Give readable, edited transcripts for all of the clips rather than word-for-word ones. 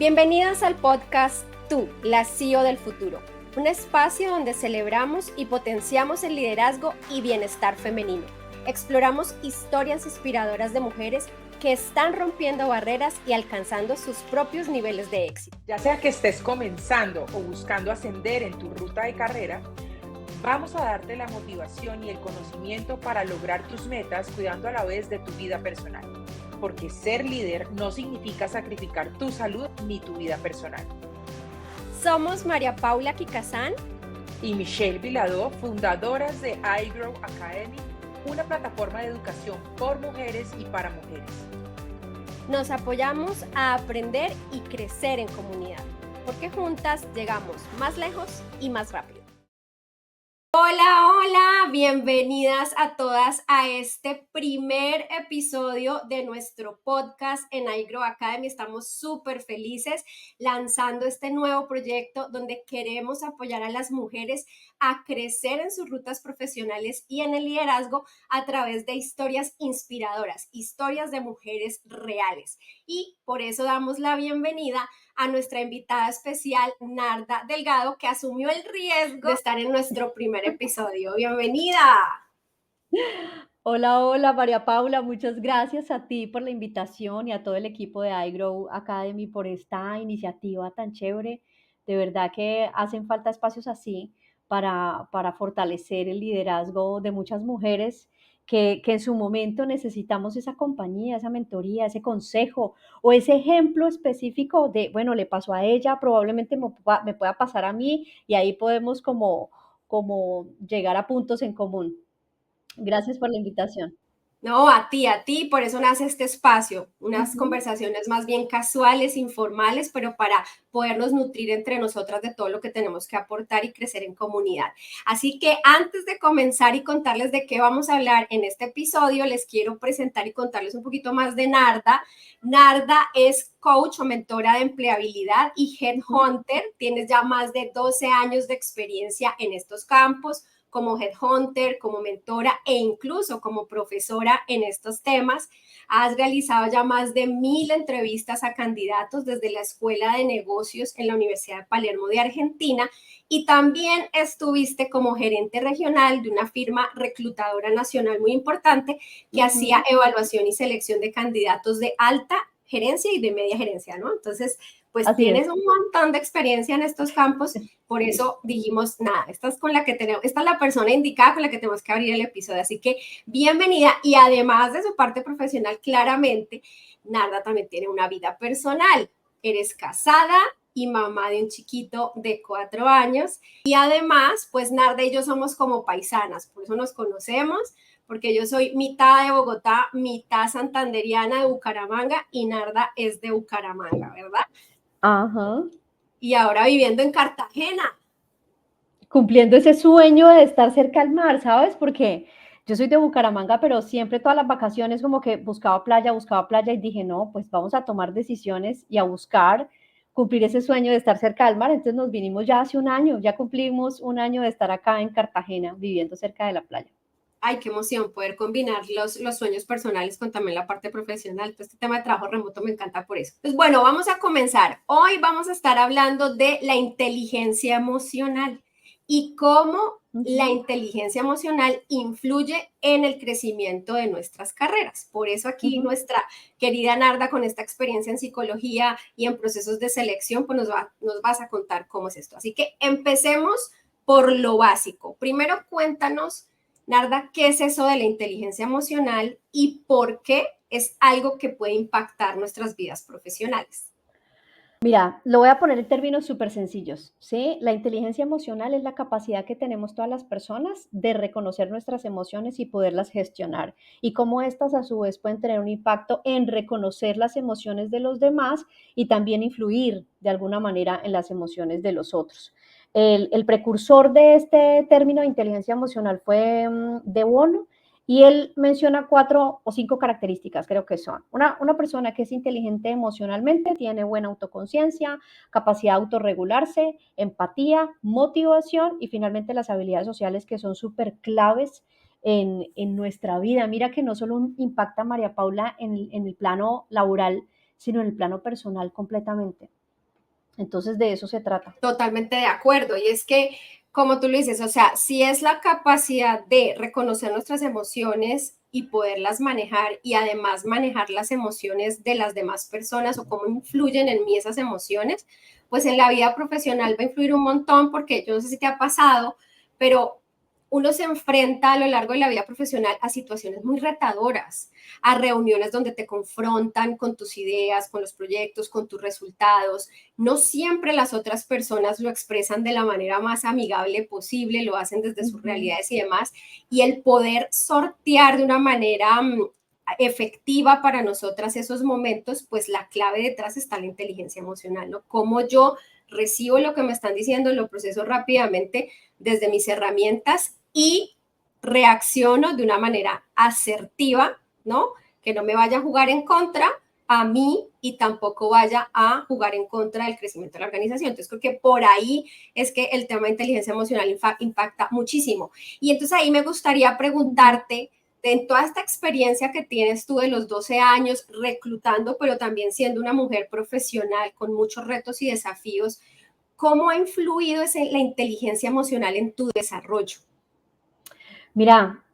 Bienvenidas al podcast Tú, la CEO del futuro, un espacio donde celebramos y potenciamos el liderazgo y bienestar femenino. Exploramos historias inspiradoras de mujeres que están rompiendo barreras y alcanzando sus propios niveles de éxito. Ya sea que estés comenzando o buscando ascender en tu ruta de carrera, vamos a darte la motivación y el conocimiento para lograr tus metas cuidando a la vez de tu vida personal. Porque ser líder no significa sacrificar tu salud ni tu vida personal. Somos María Paula Kikazán y Michelle Viladó, fundadoras de iGrow Academy, una plataforma de educación por mujeres y para mujeres. Nos apoyamos a aprender y crecer en comunidad, porque juntas llegamos más lejos y más rápido. Hola, bienvenidas a todas a este primer episodio de nuestro podcast en iGrow Academy. Estamos súper felices lanzando este nuevo proyecto donde queremos apoyar a las mujeres a crecer en sus rutas profesionales y en el liderazgo a través de historias inspiradoras, historias de mujeres reales. Y por eso damos la bienvenida a nuestra invitada especial, Narda Delgado, que asumió el riesgo de estar en nuestro primer episodio. ¡Bienvenida! Hola, María Paula, muchas gracias a ti por la invitación y a todo el equipo de iGrow Academy por esta iniciativa tan chévere. De verdad que hacen falta espacios así para fortalecer el liderazgo de muchas mujeres que en su momento necesitamos esa compañía, esa mentoría, ese consejo o ese ejemplo específico de, bueno, le pasó a ella, probablemente me pueda pasar a mí y ahí podemos como llegar a puntos en común. Gracias por la invitación. No, a ti, por eso nace este espacio, unas conversaciones más bien casuales, informales, pero para podernos nutrir entre nosotras de todo lo que tenemos que aportar y crecer en comunidad. Así que antes de comenzar y contarles de qué vamos a hablar en este episodio, les quiero presentar y contarles un poquito más de Narda. Narda es coach o mentora de empleabilidad y headhunter. Tienes ya más de 12 años de experiencia en estos campos como headhunter, como mentora e incluso como profesora en estos temas. Has realizado ya más de 1000 entrevistas a candidatos desde la Escuela de Negocios en la Universidad de Palermo de Argentina y también estuviste como gerente regional de una firma reclutadora nacional muy importante que hacía evaluación y selección de candidatos de alta gerencia y de media gerencia, ¿no? Entonces, pues Así tienes es. un montón de experiencia en estos campos, por eso dijimos, nada, esta es la persona indicada con la que tenemos que abrir el episodio, así que bienvenida, y además de su parte profesional, claramente, Narda también tiene una vida personal, eres casada y mamá de un chiquito de 4 años, y además, pues Narda y yo somos como paisanas, por eso nos conocemos, porque yo soy mitad de Bogotá, mitad santanderiana de Bucaramanga, y Narda es de Bucaramanga, ¿verdad? Ajá. Y ahora viviendo en Cartagena. Cumpliendo ese sueño de estar cerca al mar, ¿sabes? Porque yo soy de Bucaramanga, pero siempre todas las vacaciones como que buscaba playa y dije, no, pues vamos a tomar decisiones y a buscar cumplir ese sueño de estar cerca del mar. Entonces nos vinimos ya hace un año, ya cumplimos un año de estar acá en Cartagena, viviendo cerca de la playa. Ay, qué emoción poder combinar los sueños personales con también la parte profesional. Pues este tema de trabajo remoto me encanta por eso. Pues bueno, vamos a comenzar. Hoy vamos a estar hablando de la inteligencia emocional y cómo la inteligencia emocional influye en el crecimiento de nuestras carreras. Por eso aquí nuestra querida Narda, con esta experiencia en psicología y en procesos de selección, pues nos vas a contar cómo es esto. Así que empecemos por lo básico. Primero cuéntanos, Narda, ¿qué es eso de la inteligencia emocional y por qué es algo que puede impactar nuestras vidas profesionales? Mira, lo voy a poner en términos súper sencillos, ¿sí? La inteligencia emocional es la capacidad que tenemos todas las personas de reconocer nuestras emociones y poderlas gestionar. Y cómo estas a su vez pueden tener un impacto en reconocer las emociones de los demás y también influir de alguna manera en las emociones de los otros. El precursor de este término de inteligencia emocional fue De Bono, y él menciona 4 o 5 características, creo que son. Una persona que es inteligente emocionalmente tiene buena autoconciencia, capacidad de autorregularse, empatía, motivación y finalmente las habilidades sociales que son súper claves en nuestra vida. Mira que no solo impacta a María Paula en el plano laboral, sino en el plano personal completamente. Entonces, de eso se trata. Totalmente de acuerdo. Y es que, como tú lo dices, o sea, si es la capacidad de reconocer nuestras emociones y poderlas manejar y además manejar las emociones de las demás personas o cómo influyen en mí esas emociones, pues en la vida profesional va a influir un montón porque yo no sé si te ha pasado, pero uno se enfrenta a lo largo de la vida profesional a situaciones muy retadoras, a reuniones donde te confrontan con tus ideas, con los proyectos, con tus resultados. No siempre las otras personas lo expresan de la manera más amigable posible, lo hacen desde sus realidades y demás, y el poder sortear de una manera efectiva para nosotras esos momentos, pues la clave detrás está la inteligencia emocional, ¿no? Cómo yo recibo lo que me están diciendo, lo proceso rápidamente desde mis herramientas y reacciono de una manera asertiva, ¿no? Que no me vaya a jugar en contra a mí y tampoco vaya a jugar en contra del crecimiento de la organización. Entonces creo que por ahí es que el tema de inteligencia emocional impacta muchísimo. Y entonces ahí me gustaría preguntarte, en toda esta experiencia que tienes tú de los 12 años reclutando, pero también siendo una mujer profesional con muchos retos y desafíos, ¿cómo ha influido la inteligencia emocional en tu desarrollo? Mira,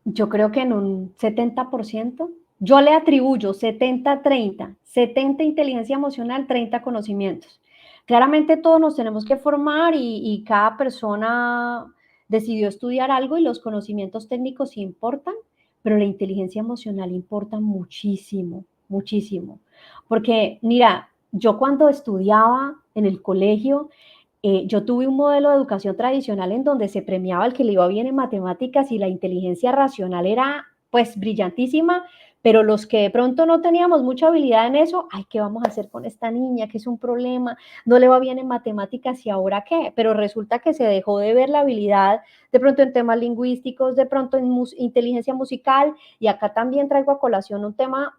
yo creo que en un 70%, yo le atribuyo 70-30, 70 inteligencia emocional, 30 conocimientos. Claramente todos nos tenemos que formar y cada persona decidió estudiar algo y los conocimientos técnicos sí importan, pero la inteligencia emocional importa muchísimo, muchísimo. Porque mira, yo cuando estudiaba en el colegio, yo tuve un modelo de educación tradicional en donde se premiaba el que le iba bien en matemáticas y la inteligencia racional era pues brillantísima, pero los que de pronto no teníamos mucha habilidad en eso, ay, ¿qué vamos a hacer con esta niña? Que es un problema, no le va bien en matemáticas y ahora qué, pero resulta que se dejó de ver la habilidad de pronto en temas lingüísticos, de pronto en inteligencia musical, y acá también traigo a colación un tema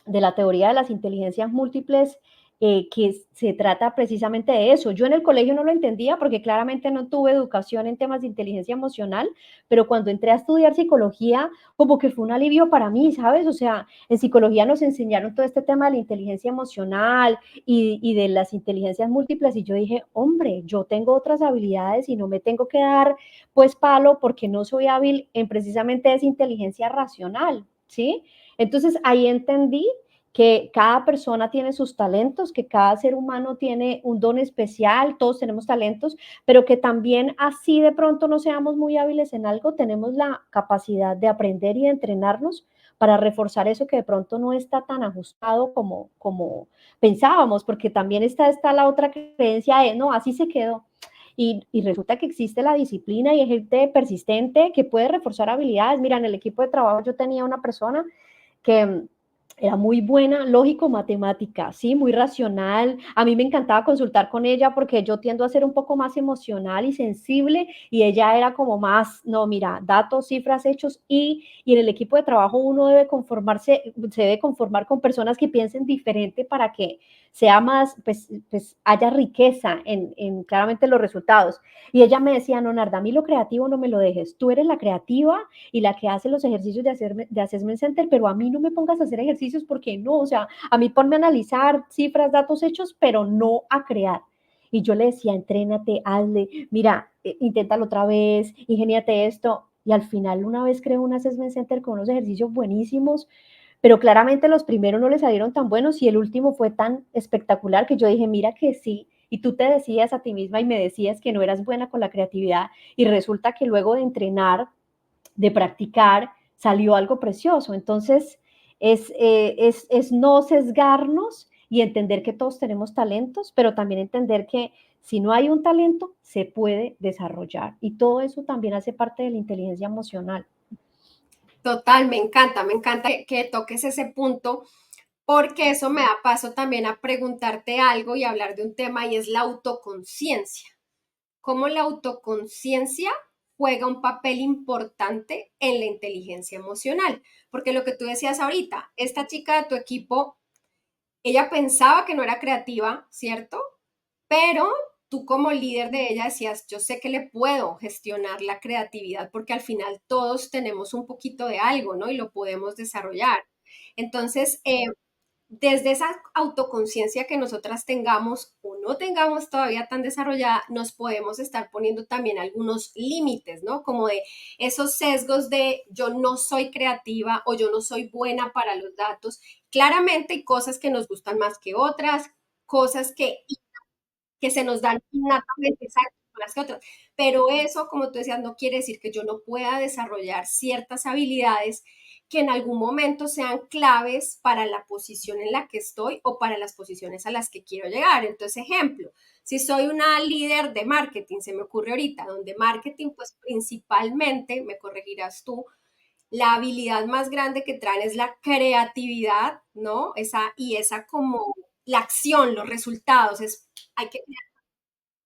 de la teoría de las inteligencias múltiples, que se trata precisamente de eso. Yo en el colegio no lo entendía porque claramente no tuve educación en temas de inteligencia emocional, pero cuando entré a estudiar psicología, como que fue un alivio para mí, ¿sabes? O sea, en psicología nos enseñaron todo este tema de la inteligencia emocional y de las inteligencias múltiples y yo dije, hombre, yo tengo otras habilidades y no me tengo que dar pues palo porque no soy hábil en precisamente esa inteligencia racional, ¿sí? Entonces ahí entendí que cada persona tiene sus talentos, que cada ser humano tiene un don especial, todos tenemos talentos, pero que también así de pronto no seamos muy hábiles en algo, tenemos la capacidad de aprender y de entrenarnos para reforzar eso que de pronto no está tan ajustado como pensábamos, porque también está la otra creencia de, no, así se quedó. Y resulta que existe la disciplina y hay gente persistente que puede reforzar habilidades. Mira, en el equipo de trabajo yo tenía una persona que era muy buena, lógico, matemática, sí, muy racional. A mí me encantaba consultar con ella porque yo tiendo a ser un poco más emocional y sensible y ella era como más, no, mira, datos, cifras, hechos y en el equipo de trabajo uno debe conformarse, se debe conformar con personas que piensen diferente para que sea más, pues haya riqueza en claramente los resultados. Y ella me decía, no, Narda, a mí lo creativo no me lo dejes, tú eres la creativa y la que hace los ejercicios de Assessment Center, pero a mí no me pongas a hacer ejercicios porque no, o sea, a mí ponme a analizar cifras, datos, hechos, pero no a crear. Y yo le decía, entrénate, hazle, mira, inténtalo otra vez, ingéniate esto. Y al final una vez creé un Assessment Center con unos ejercicios buenísimos, pero claramente los primeros no le salieron tan buenos y el último fue tan espectacular que yo dije, mira que sí, y tú te decías a ti misma y me decías que no eras buena con la creatividad y resulta que luego de entrenar, de practicar, salió algo precioso. Entonces, es no sesgarnos y entender que todos tenemos talentos, pero también entender que si no hay un talento, se puede desarrollar. Y todo eso también hace parte de la inteligencia emocional. Total, me encanta que toques ese punto, porque eso me da paso también a preguntarte algo y hablar de un tema y es la autoconciencia. ¿Cómo la autoconciencia juega un papel importante en la inteligencia emocional? Porque lo que tú decías ahorita, esta chica de tu equipo, ella pensaba que no era creativa, ¿cierto? Pero tú como líder de ella decías, yo sé que le puedo gestionar la creatividad porque al final todos tenemos un poquito de algo, ¿no? Y lo podemos desarrollar. Entonces, desde esa autoconciencia que nosotras tengamos o no tengamos todavía tan desarrollada, nos podemos estar poniendo también algunos límites, ¿no? Como de esos sesgos de yo no soy creativa o yo no soy buena para los datos. Claramente hay cosas que nos gustan más que otras, cosas que se nos dan innatamente más que otras. Pero eso, como tú decías, no quiere decir que yo no pueda desarrollar ciertas habilidades que en algún momento sean claves para la posición en la que estoy o para las posiciones a las que quiero llegar. Entonces, ejemplo, si soy una líder de marketing, se me ocurre ahorita, donde marketing, pues principalmente, me corregirás tú, la habilidad más grande que traen es la creatividad, ¿no? Esa como la acción, los resultados, hay que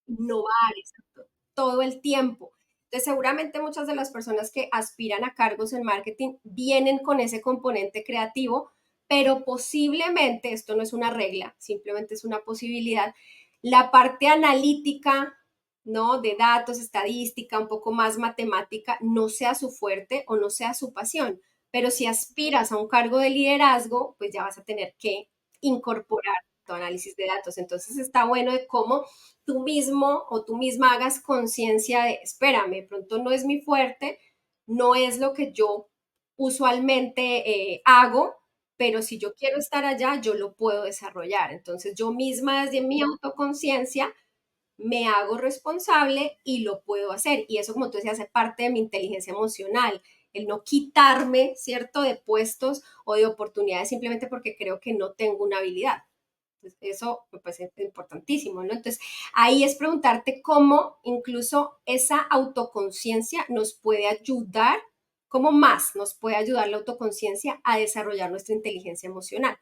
innovar, exacto, todo el tiempo. Entonces, seguramente muchas de las personas que aspiran a cargos en marketing vienen con ese componente creativo, pero posiblemente, esto no es una regla, simplemente es una posibilidad, la parte analítica, ¿no? De datos, estadística, un poco más matemática, no sea su fuerte o no sea su pasión. Pero si aspiras a un cargo de liderazgo, pues ya vas a tener que incorporar tu análisis de datos. Entonces está bueno de cómo tú mismo o tú misma hagas conciencia de, espérame, de pronto no es mi fuerte, no es lo que yo usualmente hago, pero si yo quiero estar allá, yo lo puedo desarrollar. Entonces yo misma desde mi autoconciencia me hago responsable y lo puedo hacer. Y eso, como tú decías, hace parte de mi inteligencia emocional, el no quitarme, ¿cierto?, de puestos o de oportunidades simplemente porque creo que no tengo una habilidad. Eso me parece importantísimo, ¿no? Entonces, ahí es preguntarte cómo incluso esa autoconciencia nos puede ayudar, cómo más nos puede ayudar la autoconciencia a desarrollar nuestra inteligencia emocional.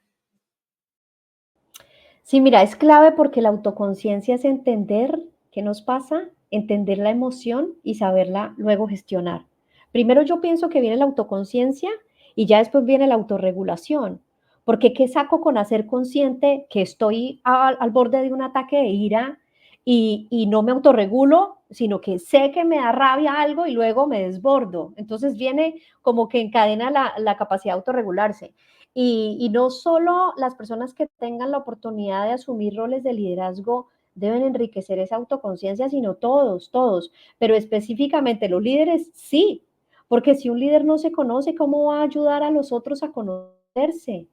Sí, mira, es clave porque la autoconciencia es entender qué nos pasa, entender la emoción y saberla luego gestionar. Primero yo pienso que viene la autoconciencia y ya después viene la autorregulación. Porque ¿qué saco con hacer consciente que estoy al borde de un ataque de ira y no me autorregulo, sino que sé que me da rabia algo y luego me desbordo? Entonces viene como que encadena la capacidad de autorregularse. Y no solo las personas que tengan la oportunidad de asumir roles de liderazgo deben enriquecer esa autoconciencia, sino todos, todos, pero específicamente los líderes sí, porque si un líder no se conoce, ¿cómo va a ayudar a los otros a conocerse?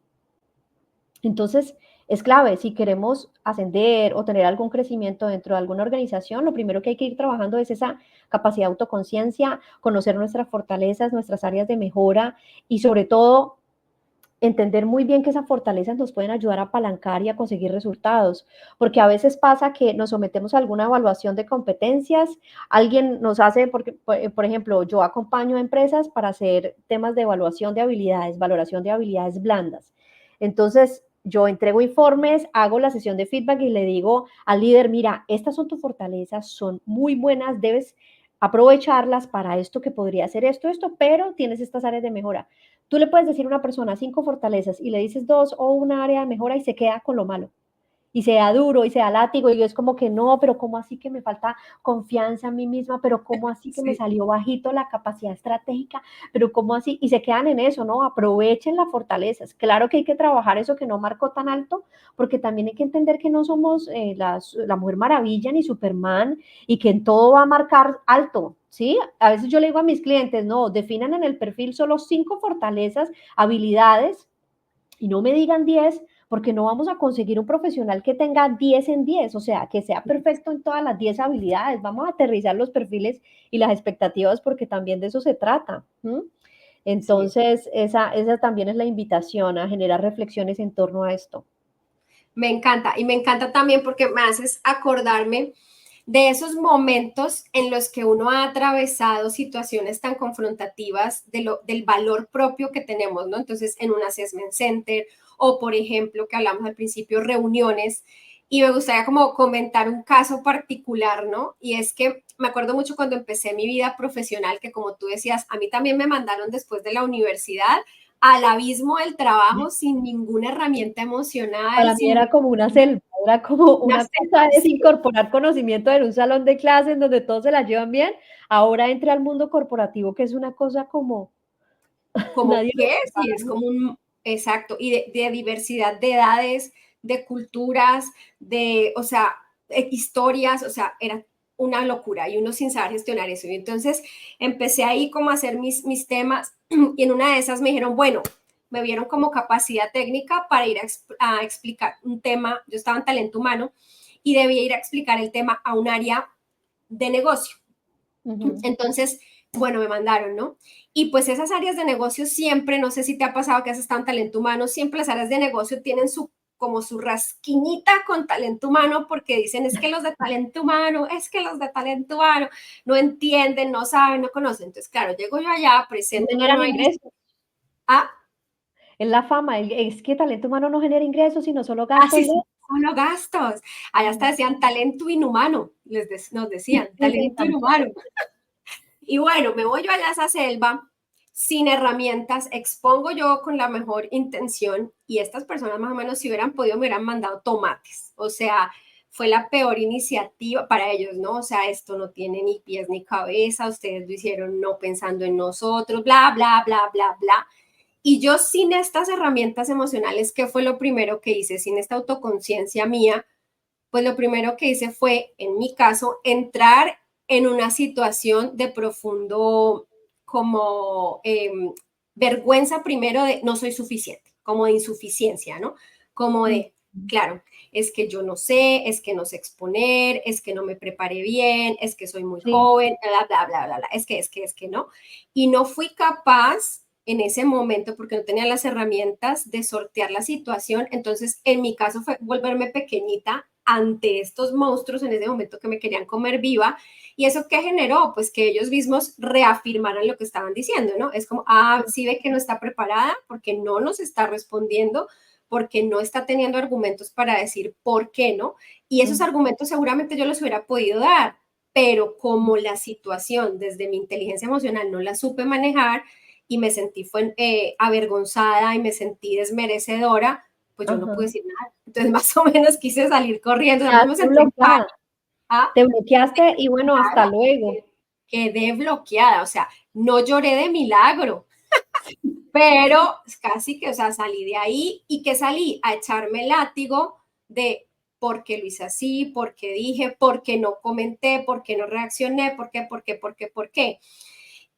Entonces, es clave, si queremos ascender o tener algún crecimiento dentro de alguna organización, lo primero que hay que ir trabajando es esa capacidad de autoconciencia, conocer nuestras fortalezas, nuestras áreas de mejora y sobre todo entender muy bien que esas fortalezas nos pueden ayudar a apalancar y a conseguir resultados, porque a veces pasa que nos sometemos a alguna evaluación de competencias, alguien nos hace, porque, por ejemplo, yo acompaño a empresas para hacer temas de evaluación de habilidades, valoración de habilidades blandas. Entonces, yo entrego informes, hago la sesión de feedback y le digo al líder, mira, estas son tus fortalezas, son muy buenas, debes aprovecharlas para esto que podría ser esto, pero tienes estas áreas de mejora. Tú le puedes decir a una persona 5 fortalezas y le dices 2 o una área de mejora y se queda con lo malo. Y sea duro y sea látigo y es como que no, pero ¿cómo así que me falta confianza en mí misma? Pero ¿cómo así que me Sí. salió bajito la capacidad estratégica? Pero ¿cómo así? Y se quedan en eso, ¿no? Aprovechen las fortalezas. Claro que hay que trabajar eso que no marcó tan alto, porque también hay que entender que no somos la Mujer Maravilla ni Superman y que en todo va a marcar alto, ¿sí? A veces yo le digo a mis clientes, no, definan en el perfil solo 5 fortalezas, habilidades y no me digan 10 porque no vamos a conseguir un profesional que tenga 10 en 10, o sea, que sea perfecto en todas las 10 habilidades. Vamos a aterrizar los perfiles y las expectativas porque también de eso se trata. ¿Mm? Sí, Entonces, esa también es la invitación a generar reflexiones en torno a esto. me encanta y me encanta también porque me haces acordarme de esos momentos en los que uno ha atravesado situaciones tan confrontativas del valor propio que tenemos, ¿no? Entonces, en un assessment center o, por ejemplo, que hablamos al principio, reuniones. Y me gustaría como comentar un caso particular, ¿no? Y es que me acuerdo mucho cuando empecé mi vida profesional, que como tú decías, a mí también me mandaron después de la universidad al abismo del trabajo sin ninguna herramienta emocional, Para mí sin era como una selva, era como una una cosa es sí, incorporar conocimiento en un salón de clases donde todos se la llevan bien, ahora entra al mundo corporativo, que es una cosa como como nadie lo qué, sí, es prepara. como un, exacto, y de diversidad de edades, de culturas, o sea, historias, o sea, era una locura y uno sin saber gestionar eso. Y entonces empecé ahí como a hacer mis temas y en una de esas me dijeron, bueno, me vieron como capacidad técnica para ir a explicar un tema, yo estaba en talento humano y debía ir a explicar el tema a un área de negocio. Entonces, bueno, me mandaron, ¿no? Y pues esas áreas de negocio siempre, no sé si te ha pasado que has estado en talento humano, siempre las áreas de negocio tienen como su rasquiñita con talento humano porque dicen es que los de talento humano, es que los de talento humano no entienden, no saben, no conocen. Entonces, claro, llego yo allá, No presento una generan nueva ingresos. iniciativa. Ah, Es la fama, es que talento humano no genera ingresos, sino solo sí, gastos de... sí, solo gastos. Allá hasta decían talento inhumano, nos decían, Sí, me talento encantó. inhumano. Y bueno, me voy yo allá a esa selva sin herramientas, expongo yo con la mejor intención y estas personas más o menos si hubieran podido me hubieran mandado tomates. O sea, fue la peor iniciativa para ellos, ¿no? O sea, esto no tiene ni pies ni cabeza, ustedes lo hicieron no pensando en nosotros, bla, bla, bla, bla, bla. Y yo sin estas herramientas emocionales, ¿qué fue lo primero que hice? Sin esta autoconciencia mía, pues lo primero que hice fue, en mi caso, entrar en una situación de profundo como vergüenza primero de no soy suficiente, como de insuficiencia, ¿no? Como de, claro, es que yo no sé, es que no sé exponer, es que no me preparé bien, es que soy muy Sí, joven, bla, bla, bla, bla, bla, es que no. Y no fui capaz en ese momento, porque no tenía las herramientas de sortear la situación, entonces en mi caso fue volverme pequeñita ante estos monstruos en ese momento que me querían comer viva. ¿Y eso qué generó? Pues que ellos mismos reafirmaran lo que estaban diciendo, ¿no? Es como, ah, sí ve que no está preparada porque no nos está respondiendo, porque no está teniendo argumentos para decir por qué, ¿no? Y esos argumentos seguramente yo los hubiera podido dar, pero como la situación desde mi inteligencia emocional no la supe manejar y me sentí avergonzada y me sentí desmerecedora, pues yo no ajá. pude decir nada. Entonces, más o menos quise salir corriendo, o sea, me Quedaste sentí en bloqueada, pánico. ¿Ah? te bloqueaste y bueno, hasta Claro, luego. quedé bloqueada, o sea, no lloré de milagro, pero casi que, o sea, salí de ahí y que salí a echarme el látigo de por qué lo hice así, por qué dije, por qué no comenté, por qué no reaccioné, por qué.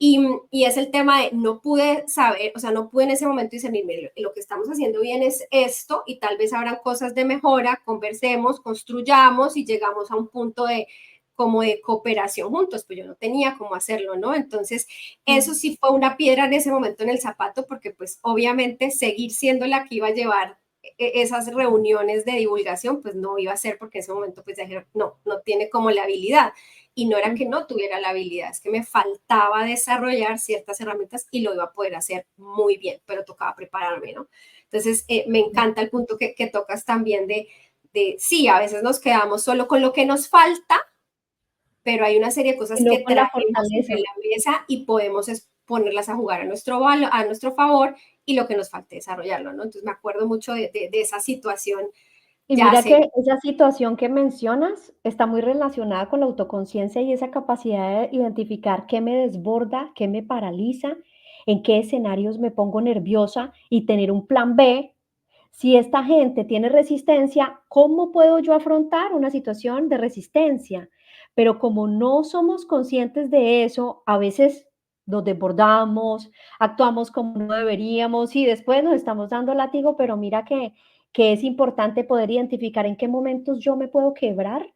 Y es el tema de no pude saber, o sea, no pude en ese momento discernir, lo que estamos haciendo bien es esto y tal vez habrán cosas de mejora, conversemos, construyamos y llegamos a un punto de como de cooperación juntos, pues yo no tenía cómo hacerlo, ¿no? Entonces, eso sí fue una piedra en ese momento en el zapato, porque pues obviamente seguir siendo la que iba a llevar esas reuniones de divulgación, pues no iba a ser porque en ese momento pues dijeron, no, no tiene como la habilidad. Y no era que no tuviera la habilidad, es que me faltaba desarrollar ciertas herramientas y lo iba a poder hacer muy bien, pero tocaba prepararme, ¿no? Entonces, me encanta el punto que tocas también sí, a veces nos quedamos solo con lo que nos falta, pero hay una serie de Y cosas no que con la traemos fortaleza. sobre la mesa y podemos ponerlas a jugar a nuestro favor y lo que nos falte desarrollarlo, ¿no? Entonces me acuerdo mucho de esa situación Y ya mira hace. que esa situación que mencionas está muy relacionada con la autoconciencia y esa capacidad de identificar qué me desborda, qué me paraliza, en qué escenarios me pongo nerviosa y tener un plan B. Si esta gente tiene resistencia, ¿cómo puedo yo afrontar una situación de resistencia? Pero como no somos conscientes de eso, a veces nos desbordamos, actuamos como no deberíamos y después nos estamos dando látigo, pero mira que es importante poder identificar en qué momentos yo me puedo quebrar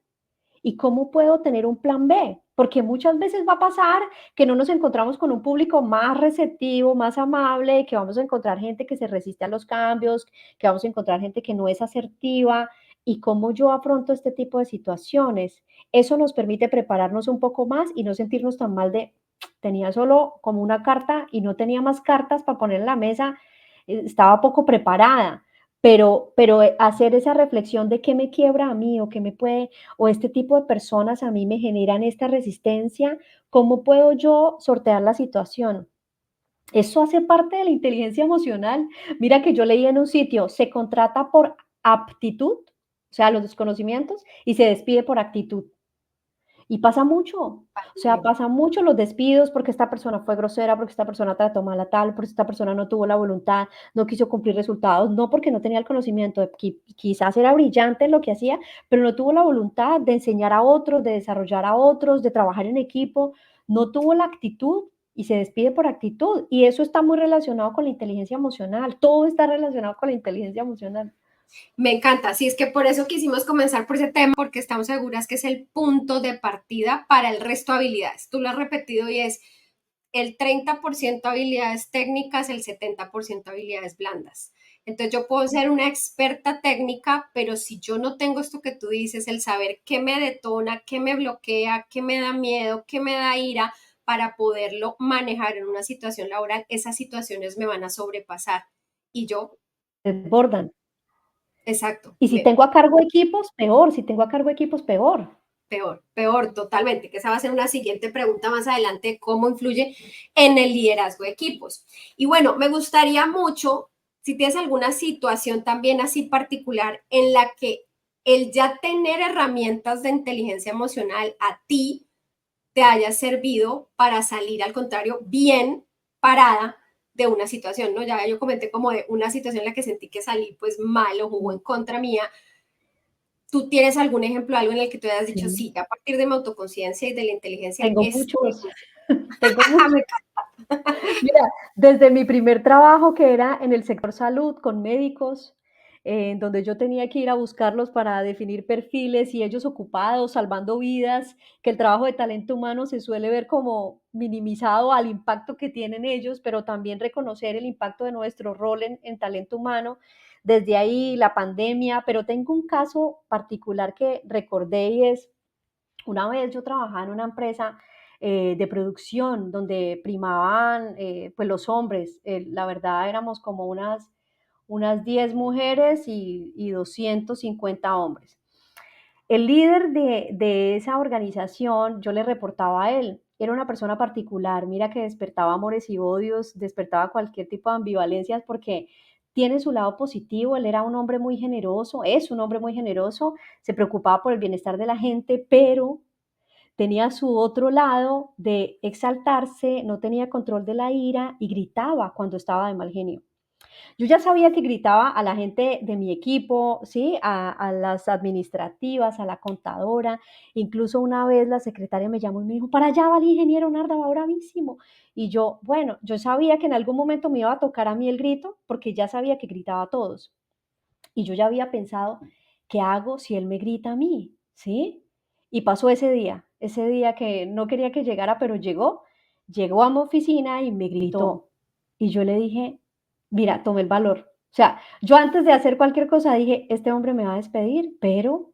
y cómo puedo tener un plan B, porque muchas veces va a pasar que no nos encontramos con un público más receptivo, más amable, que vamos a encontrar gente que se resiste a los cambios, que vamos a encontrar gente que no es asertiva y cómo yo afronto este tipo de situaciones. Eso nos permite prepararnos un poco más y no sentirnos tan mal de tenía solo como una carta y no tenía más cartas para poner en la mesa, estaba poco preparada. Pero hacer esa reflexión de qué me quiebra a mí o qué me puede o este tipo de personas a mí me generan esta resistencia, ¿cómo puedo yo sortear la situación? Eso hace parte de la inteligencia emocional. Mira que yo leí en un sitio, se contrata por aptitud, o sea, los desconocimientos, y se despide por actitud. Y pasa mucho, o sea, Bien. pasa mucho los despidos porque esta persona fue grosera, porque esta persona trató mal a tal, porque esta persona no tuvo la voluntad, no quiso cumplir resultados, no porque no tenía el conocimiento, quizás era brillante en lo que hacía, pero no tuvo la voluntad de enseñar a otros, de desarrollar a otros, de trabajar en equipo, no tuvo la actitud y se despide por actitud. Y eso está muy relacionado con la inteligencia emocional, todo está relacionado con la inteligencia emocional. Me encanta, sí, es que por eso quisimos comenzar por ese tema, porque estamos seguras que es el punto de partida para el resto de habilidades. Tú lo has repetido y es el 30% habilidades técnicas, el 70% habilidades blandas. Entonces yo puedo ser una experta técnica, pero si yo no tengo esto que tú dices, el saber qué me detona, qué me bloquea, qué me da miedo, qué me da ira, para poderlo manejar en una situación laboral, esas situaciones me van a sobrepasar. Y yo, Desbordan. exacto, Y si tengo a cargo equipos, peor, si tengo a cargo equipos, peor. peor, peor, totalmente, que esa va a ser una siguiente pregunta más adelante, cómo influye en el liderazgo de equipos. Y bueno, me gustaría mucho, si tienes alguna situación también así particular en la que el ya tener herramientas de inteligencia emocional a ti te haya servido para salir, al contrario, bien parada de una situación, ¿no? Ya yo comenté como de una situación en la que sentí que salí pues mal o jugó en contra mía. ¿Tú tienes algún ejemplo, algo en el que tú hayas dicho, Sí, sí, a partir de mi autoconciencia y de la inteligencia, tengo esto me muchos, funciona? tengo Ah, muchos. Mira, desde mi primer trabajo, que era en el sector salud con médicos, en donde yo tenía que ir a buscarlos para definir perfiles y ellos ocupados, salvando vidas, que el trabajo de talento humano se suele ver como minimizado al impacto que tienen ellos, pero también reconocer el impacto de nuestro rol en talento humano. Desde ahí la pandemia, pero tengo un caso particular que recordé y es, una vez yo trabajaba en una empresa de producción donde primaban pues los hombres. La verdad éramos como unas 10 mujeres y 250 hombres. El líder de esa organización, yo le reportaba a él, era una persona particular, mira que despertaba amores y odios, despertaba cualquier tipo de ambivalencias porque tiene su lado positivo, él era un hombre muy generoso, es un hombre muy generoso, se preocupaba por el bienestar de la gente, pero tenía su otro lado de exaltarse, no tenía control de la ira y gritaba cuando estaba de mal genio. Yo ya sabía que gritaba a la gente de mi equipo, ¿sí? A las administrativas, a la contadora. Incluso una vez la secretaria me llamó y me dijo, para allá va el ingeniero Narda, va bravísimo. Y yo, bueno, yo sabía que en algún momento me iba a tocar a mí el grito, porque ya sabía que gritaba a todos. Y yo ya había pensado, ¿qué hago si él me grita a mí? ¿Sí? Y pasó ese día que no quería que llegara, pero llegó a mi oficina y me gritó. Y yo le dije, mira, tomé el valor. O sea, yo antes de hacer cualquier cosa dije, este hombre me va a despedir, pero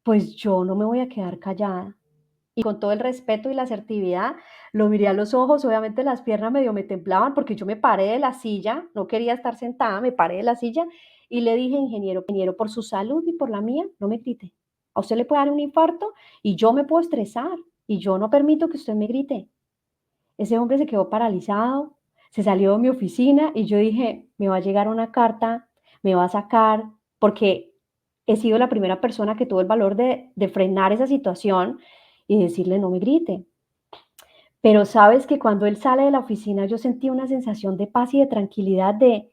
pues yo no me voy a quedar callada. Y con todo el respeto y la asertividad, lo miré a los ojos, obviamente las piernas medio me temblaban porque yo me paré de la silla, no quería estar sentada, me paré de la silla y le dije, ingeniero, por su salud y por la mía, no me grite. A usted le puede dar un infarto y yo me puedo estresar y yo no permito que usted me grite. Ese hombre se quedó paralizado, se salió de mi oficina y yo dije, me va a llegar una carta, me va a sacar, porque he sido la primera persona que tuvo el valor de frenar esa situación y decirle, no me grite. Pero sabes que cuando él sale de la oficina yo sentí una sensación de paz y de tranquilidad de,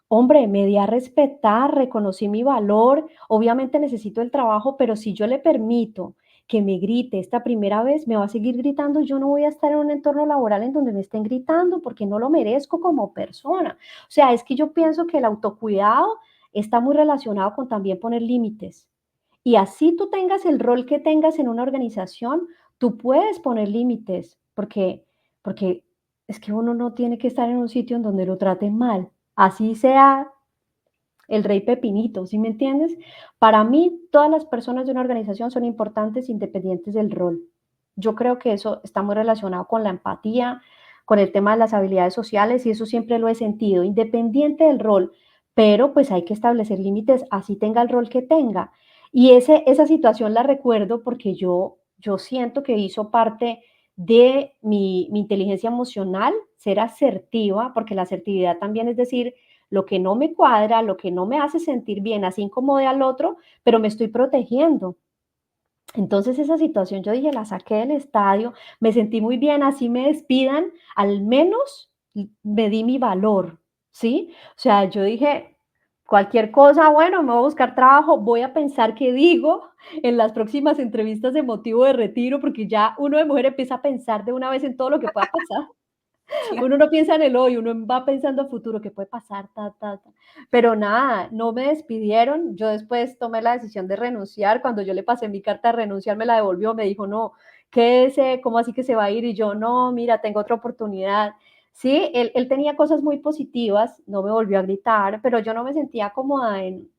hombre, me di a respetar, reconocí mi valor, obviamente necesito el trabajo, pero si yo le permito que me grite esta primera vez, me va a seguir gritando, yo no voy a estar en un entorno laboral en donde me estén gritando porque no lo merezco como persona. O sea, es que yo pienso que el autocuidado está muy relacionado con también poner límites. Y así tú tengas el rol que tengas en una organización, tú puedes poner límites, porque es que uno no tiene que estar en un sitio en donde lo traten mal, así sea el rey Pepinito, ¿sí me entiendes? Para mí, todas las personas de una organización son importantes independientes del rol. Yo creo que eso está muy relacionado con la empatía, con el tema de las habilidades sociales, y eso siempre lo he sentido, independiente del rol, pero pues hay que establecer límites, así tenga el rol que tenga. Y esa situación la recuerdo porque yo siento que hizo parte de mi inteligencia emocional, ser asertiva, porque la asertividad también es decir, lo que no me cuadra, lo que no me hace sentir bien, así incomode al otro, pero me estoy protegiendo. Entonces esa situación yo dije, la saqué del estadio, me sentí muy bien, así me despidan, al menos me di mi valor, ¿sí? O sea, yo dije, cualquier cosa, bueno, me voy a buscar trabajo, voy a pensar qué digo en las próximas entrevistas de motivo de retiro, porque ya uno de mujer empieza a pensar de una vez en todo lo que pueda pasar. Claro. Uno no piensa en el hoy, uno va pensando a futuro, qué puede pasar, ta, ta, ta. Pero nada, no me despidieron. Yo después tomé la decisión de renunciar. Cuando yo le pasé mi carta de renunciar, me la devolvió, me dijo, no, quédese, ¿cómo así que se va a ir? Y yo, no, mira, tengo otra oportunidad. Sí, él tenía cosas muy positivas, no me volvió a gritar, pero yo no me sentía cómoda en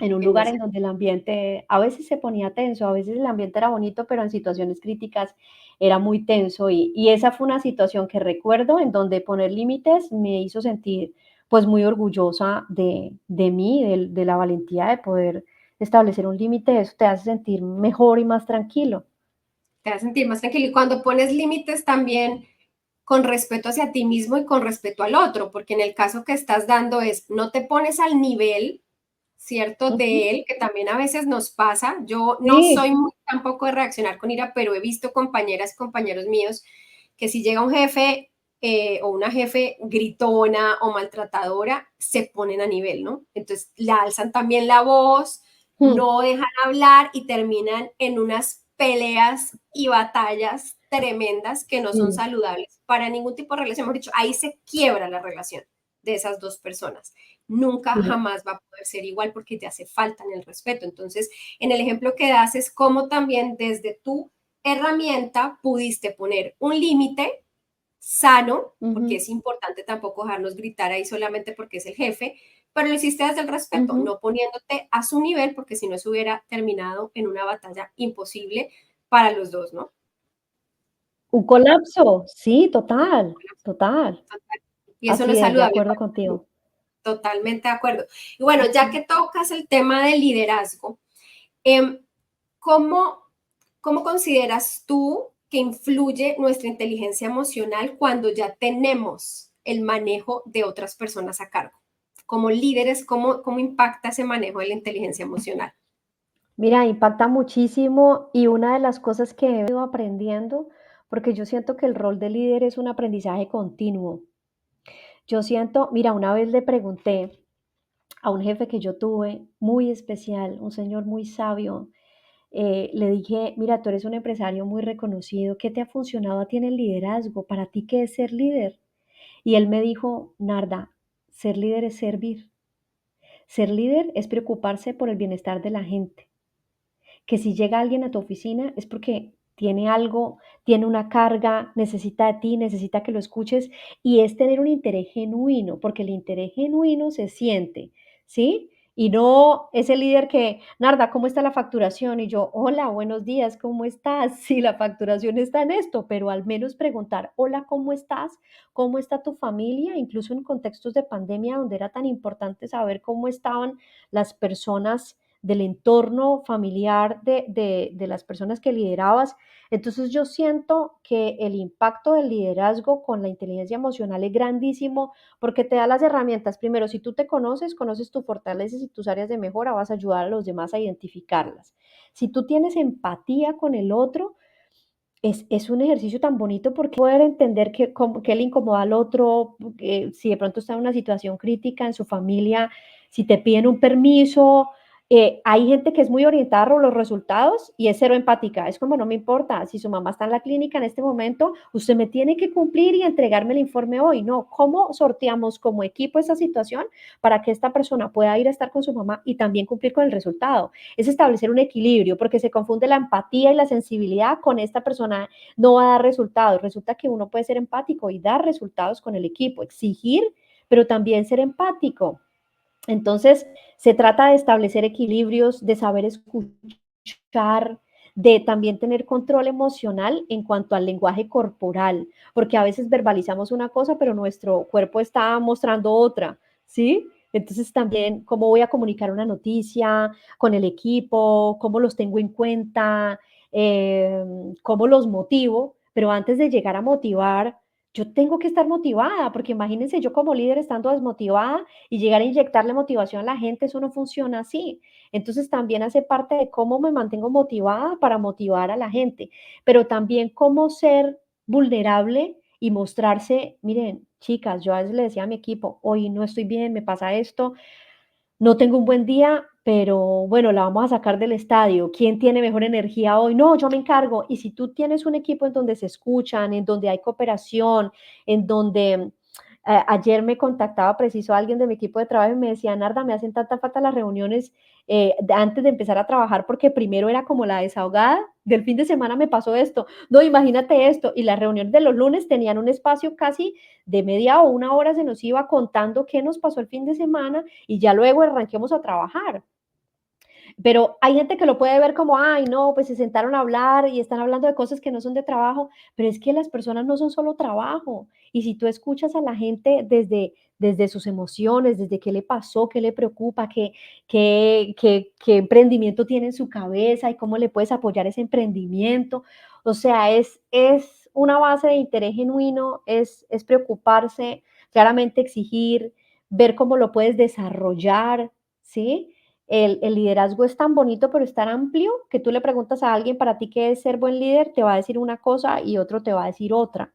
un En lugar ese en donde el ambiente a veces se ponía tenso, a veces el ambiente era bonito, pero en situaciones críticas era muy tenso y esa fue una situación que recuerdo en donde poner límites me hizo sentir pues muy orgullosa de mí, de la valentía de poder establecer un límite, eso te hace sentir mejor y más tranquilo. te hace sentir más tranquilo. Y cuando pones límites también con respeto hacia ti mismo y con respeto al otro, porque en el caso que estás dando es, no te pones al nivel, ¿cierto? Ujú. De él, que también a veces nos pasa. Yo no soy Sí, muy tampoco de reaccionar con ira, pero he visto compañeras, compañeros míos, que si llega un jefe o una jefe gritona o maltratadora, se ponen a nivel, ¿no? Entonces le alzan también la voz, mm, no dejan hablar y terminan en unas peleas y batallas tremendas que no son mm, saludables para ningún tipo de relación. Hemos dicho, ahí se quiebra la relación de esas dos personas. Nunca sí, jamás va a poder ser igual porque te hace falta en el respeto. Entonces, en el ejemplo que das es cómo también desde tu herramienta pudiste poner un límite sano, porque ujú, es importante tampoco dejarnos gritar ahí solamente porque es el jefe, pero lo hiciste desde el respeto, ujú. no poniéndote a su nivel, porque si no se hubiera terminado en una batalla imposible para los dos, ¿no? Un colapso, sí, total, total. Y eso no Así es es, de saludable acuerdo para nadie. contigo. Totalmente de acuerdo. Y bueno, ya Ujú. que tocas el tema del liderazgo, eh, ¿cómo, ¿cómo consideras tú que influye nuestra inteligencia emocional cuando ya tenemos el manejo de otras personas a cargo? Como líderes, ¿cómo impacta ese manejo de la inteligencia emocional? Mira, impacta muchísimo y una de las cosas que he ido aprendiendo, porque yo siento que el rol de líder es un aprendizaje continuo. Yo siento, mira, una vez le pregunté a un jefe que yo tuve, muy especial, un señor muy sabio, le dije, mira, tú eres un empresario muy reconocido, ¿qué te ha funcionado a ti en el liderazgo? ¿Para ti qué es ser líder? Y él me dijo, Narda, ser líder es servir. Ser líder es preocuparse por el bienestar de la gente. Que si llega alguien a tu oficina es porque tiene algo, tiene una carga, necesita de ti, necesita que lo escuches y es tener un interés genuino, porque el interés genuino se siente, ¿sí? Y no ese líder que, Narda, ¿cómo está la facturación? Y yo, hola, buenos días, ¿cómo estás? Sí, la facturación está en esto, pero al menos preguntar, hola, ¿cómo estás? ¿Cómo está tu familia? Incluso en contextos de pandemia donde era tan importante saber cómo estaban las personas del entorno familiar de las personas que liderabas. Entonces yo siento que el impacto del liderazgo con la inteligencia emocional es grandísimo porque te da las herramientas. Primero, si tú te conoces, conoces tus fortalezas y tus áreas de mejora, vas a ayudar a los demás a identificarlas. Si tú tienes empatía con el otro, es un ejercicio tan bonito porque poder entender qué le incomoda al otro, si de pronto está en una situación crítica en su familia, si te piden un permiso. Hay gente que es muy orientada a los resultados y es cero empática. Es como, no me importa, si su mamá está en la clínica en este momento, usted me tiene que cumplir y entregarme el informe hoy. No, ¿cómo sorteamos como equipo esa situación para que esta persona pueda ir a estar con su mamá y también cumplir con el resultado? Es establecer un equilibrio, porque se confunde la empatía y la sensibilidad con esta persona no va a dar resultados. Resulta que uno puede ser empático y dar resultados con el equipo, exigir, pero también ser empático. Entonces, se trata de establecer equilibrios, de saber escuchar, de también tener control emocional en cuanto al lenguaje corporal, porque a veces verbalizamos una cosa, pero nuestro cuerpo está mostrando otra, ¿sí? Entonces también cómo voy a comunicar una noticia con el equipo, cómo los tengo en cuenta, cómo los motivo, pero antes de llegar a motivar, yo tengo que estar motivada, porque imagínense yo como líder estando desmotivada y llegar a inyectarle motivación a la gente, eso no funciona así. Entonces también hace parte de cómo me mantengo motivada para motivar a la gente, pero también cómo ser vulnerable y mostrarse, miren, chicas, yo a veces le decía a mi equipo, hoy no estoy bien, me pasa esto, no tengo un buen día, pero bueno, la vamos a sacar del estadio. ¿Quién tiene mejor energía hoy? No, yo me encargo. Y si tú tienes un equipo en donde se escuchan, en donde hay cooperación, en donde ayer me contactaba preciso alguien de mi equipo de trabajo y me decía, Narda, me hacen tanta falta las reuniones antes de empezar a trabajar porque primero era como la desahogada. Del fin de semana me pasó esto. No, imagínate esto. Y las reuniones de los lunes tenían un espacio casi de media o una hora, se nos iba contando qué nos pasó el fin de semana y ya luego arranquemos a trabajar. Pero hay gente que lo puede ver como, ay, no, pues se sentaron a hablar y están hablando de cosas que no son de trabajo, pero es que las personas no son solo trabajo. Y si tú escuchas a la gente desde sus emociones, desde qué le pasó, qué le preocupa, qué emprendimiento tiene en su cabeza y cómo le puedes apoyar ese emprendimiento, o sea, es una base de interés genuino, es preocuparse, claramente exigir, ver cómo lo puedes desarrollar, ¿sí? El liderazgo es tan bonito, pero es tan amplio que tú le preguntas a alguien para ti qué es ser buen líder, te va a decir una cosa y otro te va a decir otra.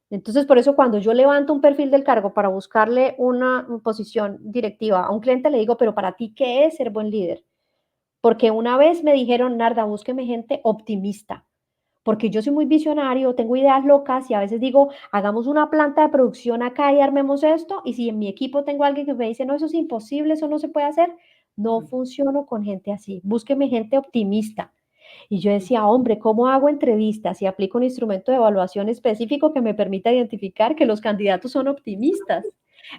Entonces, por eso cuando yo levanto un perfil del cargo para buscarle una posición directiva a un cliente, le digo, pero para ti, ¿qué es ser buen líder? Porque una vez me dijeron, Narda, búsqueme gente optimista, porque yo soy muy visionario, tengo ideas locas y a veces digo, hagamos una planta de producción acá y armemos esto, y si en mi equipo tengo alguien que me dice, no, eso es imposible, eso no se puede hacer, no funciono con gente así, búsqueme gente optimista. Y yo decía, hombre, ¿cómo hago entrevistas y aplico un instrumento de evaluación específico que me permita identificar que los candidatos son optimistas?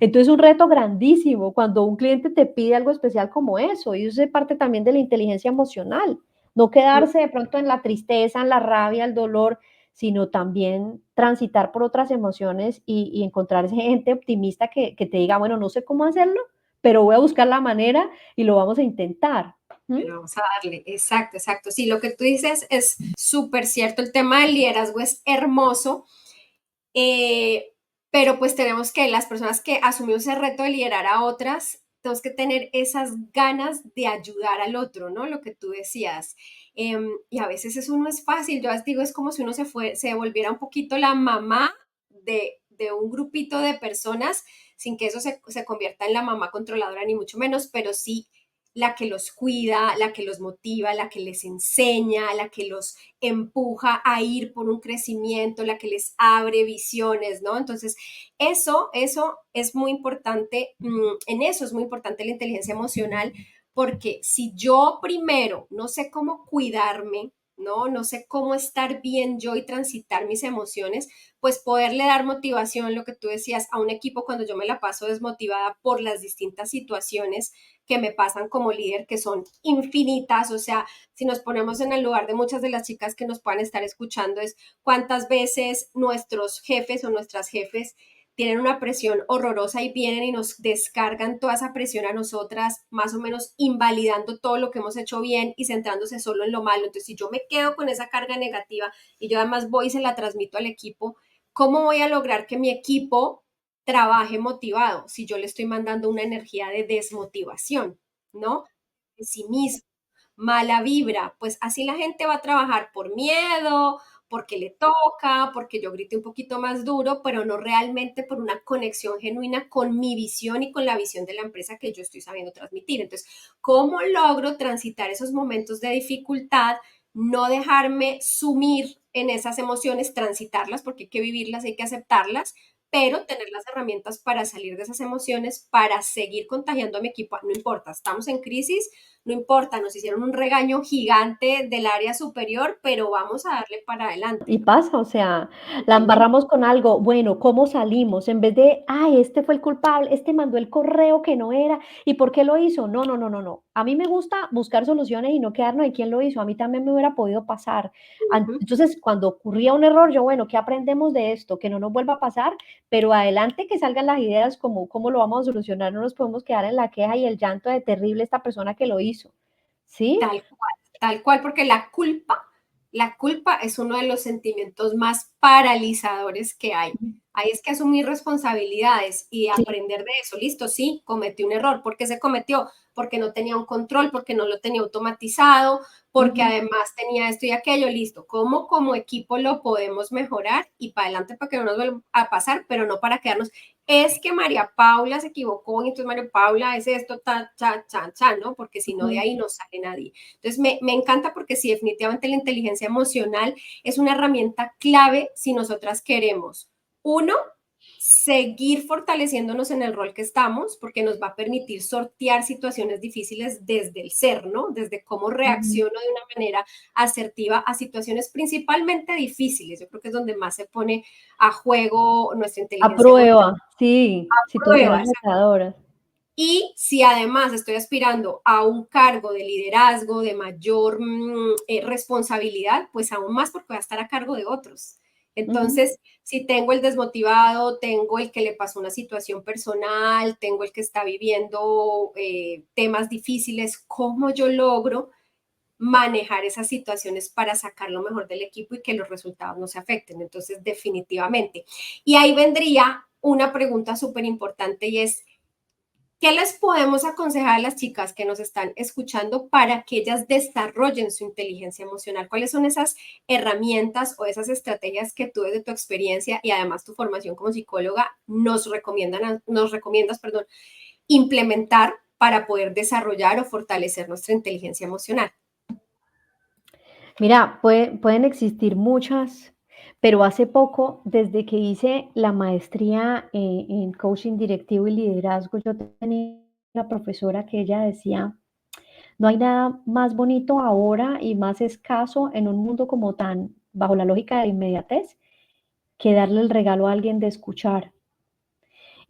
Entonces, es un reto grandísimo cuando un cliente te pide algo especial como eso, y eso es parte también de la inteligencia emocional, no quedarse de pronto en la tristeza, en la rabia, el dolor, sino también transitar por otras emociones y encontrar gente optimista que te diga, bueno, no sé cómo hacerlo, pero voy a buscar la manera y lo vamos a intentar. ¿Mm? Pero vamos a darle, exacto, exacto. Sí, lo que tú dices es súper cierto. El tema del liderazgo es hermoso, eh, pero pues tenemos que, las personas que asumimos ese reto de liderar a otras, tenemos que tener esas ganas de ayudar al otro, ¿no? Lo que tú decías. Y a veces eso no es fácil. Yo les digo, es como si uno se volviera un poquito la mamá de un grupito de personas, sin que eso se convierta en la mamá controladora, ni mucho menos, pero sí la que los cuida, la que los motiva, la que les enseña, la que los empuja a ir por un crecimiento, la que les abre visiones, ¿no? Entonces, eso es muy importante, en eso es muy importante la inteligencia emocional, porque si yo primero no sé cómo cuidarme, ¿no? No sé cómo estar bien yo y transitar mis emociones, pues poderle dar motivación, lo que tú decías, a un equipo cuando yo me la paso desmotivada por las distintas situaciones que me pasan como líder, que son infinitas, o sea, si nos ponemos en el lugar de muchas de las chicas que nos puedan estar escuchando, es cuántas veces nuestros jefes o nuestras jefes tienen una presión horrorosa y vienen y nos descargan toda esa presión a nosotras, más o menos invalidando todo lo que hemos hecho bien y centrándose solo en lo malo. Entonces, si yo me quedo con esa carga negativa y yo además voy y se la transmito al equipo, ¿cómo voy a lograr que mi equipo trabaje motivado si yo le estoy mandando una energía de desmotivación, ¿no? De sí mismo, mala vibra, pues así la gente va a trabajar por miedo, porque le toca, porque yo grite un poquito más duro, pero no realmente por una conexión genuina con mi visión y con la visión de la empresa que yo estoy sabiendo transmitir. Entonces, ¿cómo logro transitar esos momentos de dificultad, no dejarme sumir en esas emociones, transitarlas, porque hay que vivirlas, hay que aceptarlas, pero tener las herramientas para salir de esas emociones, para seguir contagiando a mi equipo? No importa, estamos en crisis, no importa, nos hicieron un regaño gigante del área superior, pero vamos a darle para adelante, Y ¿no? pasa, o sea, la Totalmente. embarramos con algo, bueno, ¿cómo salimos? En vez de, ay, este fue el culpable, este mandó el correo que no era, ¿y por qué lo hizo? No, no, no, no, no. A mí me gusta buscar soluciones y no quedarnos en quién lo hizo. A mí también me hubiera podido pasar. Ujú. Entonces, cuando ocurría un error, yo, bueno, ¿qué aprendemos de esto? Que no nos vuelva a pasar, pero adelante que salgan las ideas como cómo lo vamos a solucionar. No nos podemos quedar en la queja y el llanto de terrible esta persona que lo hizo. ¿Sí? Tal cual, porque la culpa es uno de los sentimientos más paralizadores que hay. Ahí es que asumir responsabilidades y Sí. aprender de eso. Listo, sí, cometí un error. ¿Por qué se cometió? Porque no tenía un control, porque no lo tenía automatizado, porque Ujú. además tenía esto y aquello. Listo, ¿cómo como equipo lo podemos mejorar y para adelante para que no nos vuelva a pasar, pero no para quedarnos? Es que María Paula se equivocó y entonces María Paula es esto, ta, cha, cha, cha, ¿no? Porque si no, de Ujú. ahí no sale nadie. Entonces, me encanta porque sí, definitivamente la inteligencia emocional es una herramienta clave si nosotras queremos, uno, seguir fortaleciéndonos en el rol que estamos, porque nos va a permitir sortear situaciones difíciles desde el ser, ¿no? Desde cómo Ujú. reacciono de una manera asertiva a situaciones principalmente difíciles. Yo creo que es donde más se pone a juego nuestra A inteligencia emocional. prueba, sí, situaciones Pruebas. retadoras. Y si además estoy aspirando a un cargo de liderazgo, de mayor responsabilidad, pues aún más porque voy a estar a cargo de otros. Ujú. Entonces, si tengo el desmotivado, tengo el que le pasó una situación personal, tengo el que está viviendo temas difíciles, ¿cómo yo logro manejar esas situaciones para sacar lo mejor del equipo y que los resultados no se afecten? Entonces, definitivamente. Y ahí vendría una pregunta súper importante y es, ¿qué les podemos aconsejar a las chicas que nos están escuchando para que ellas desarrollen su inteligencia emocional? ¿Cuáles son esas herramientas o esas estrategias que tú desde tu experiencia y además tu formación como psicóloga nos recomiendas, perdón, implementar para poder desarrollar o fortalecer nuestra inteligencia emocional? Mira, pueden existir muchas, pero hace poco, desde que hice la maestría en coaching directivo y liderazgo, yo tenía una profesora que ella decía, no hay nada más bonito ahora y más escaso en un mundo como tan bajo la lógica de la inmediatez que darle el regalo a alguien de escuchar.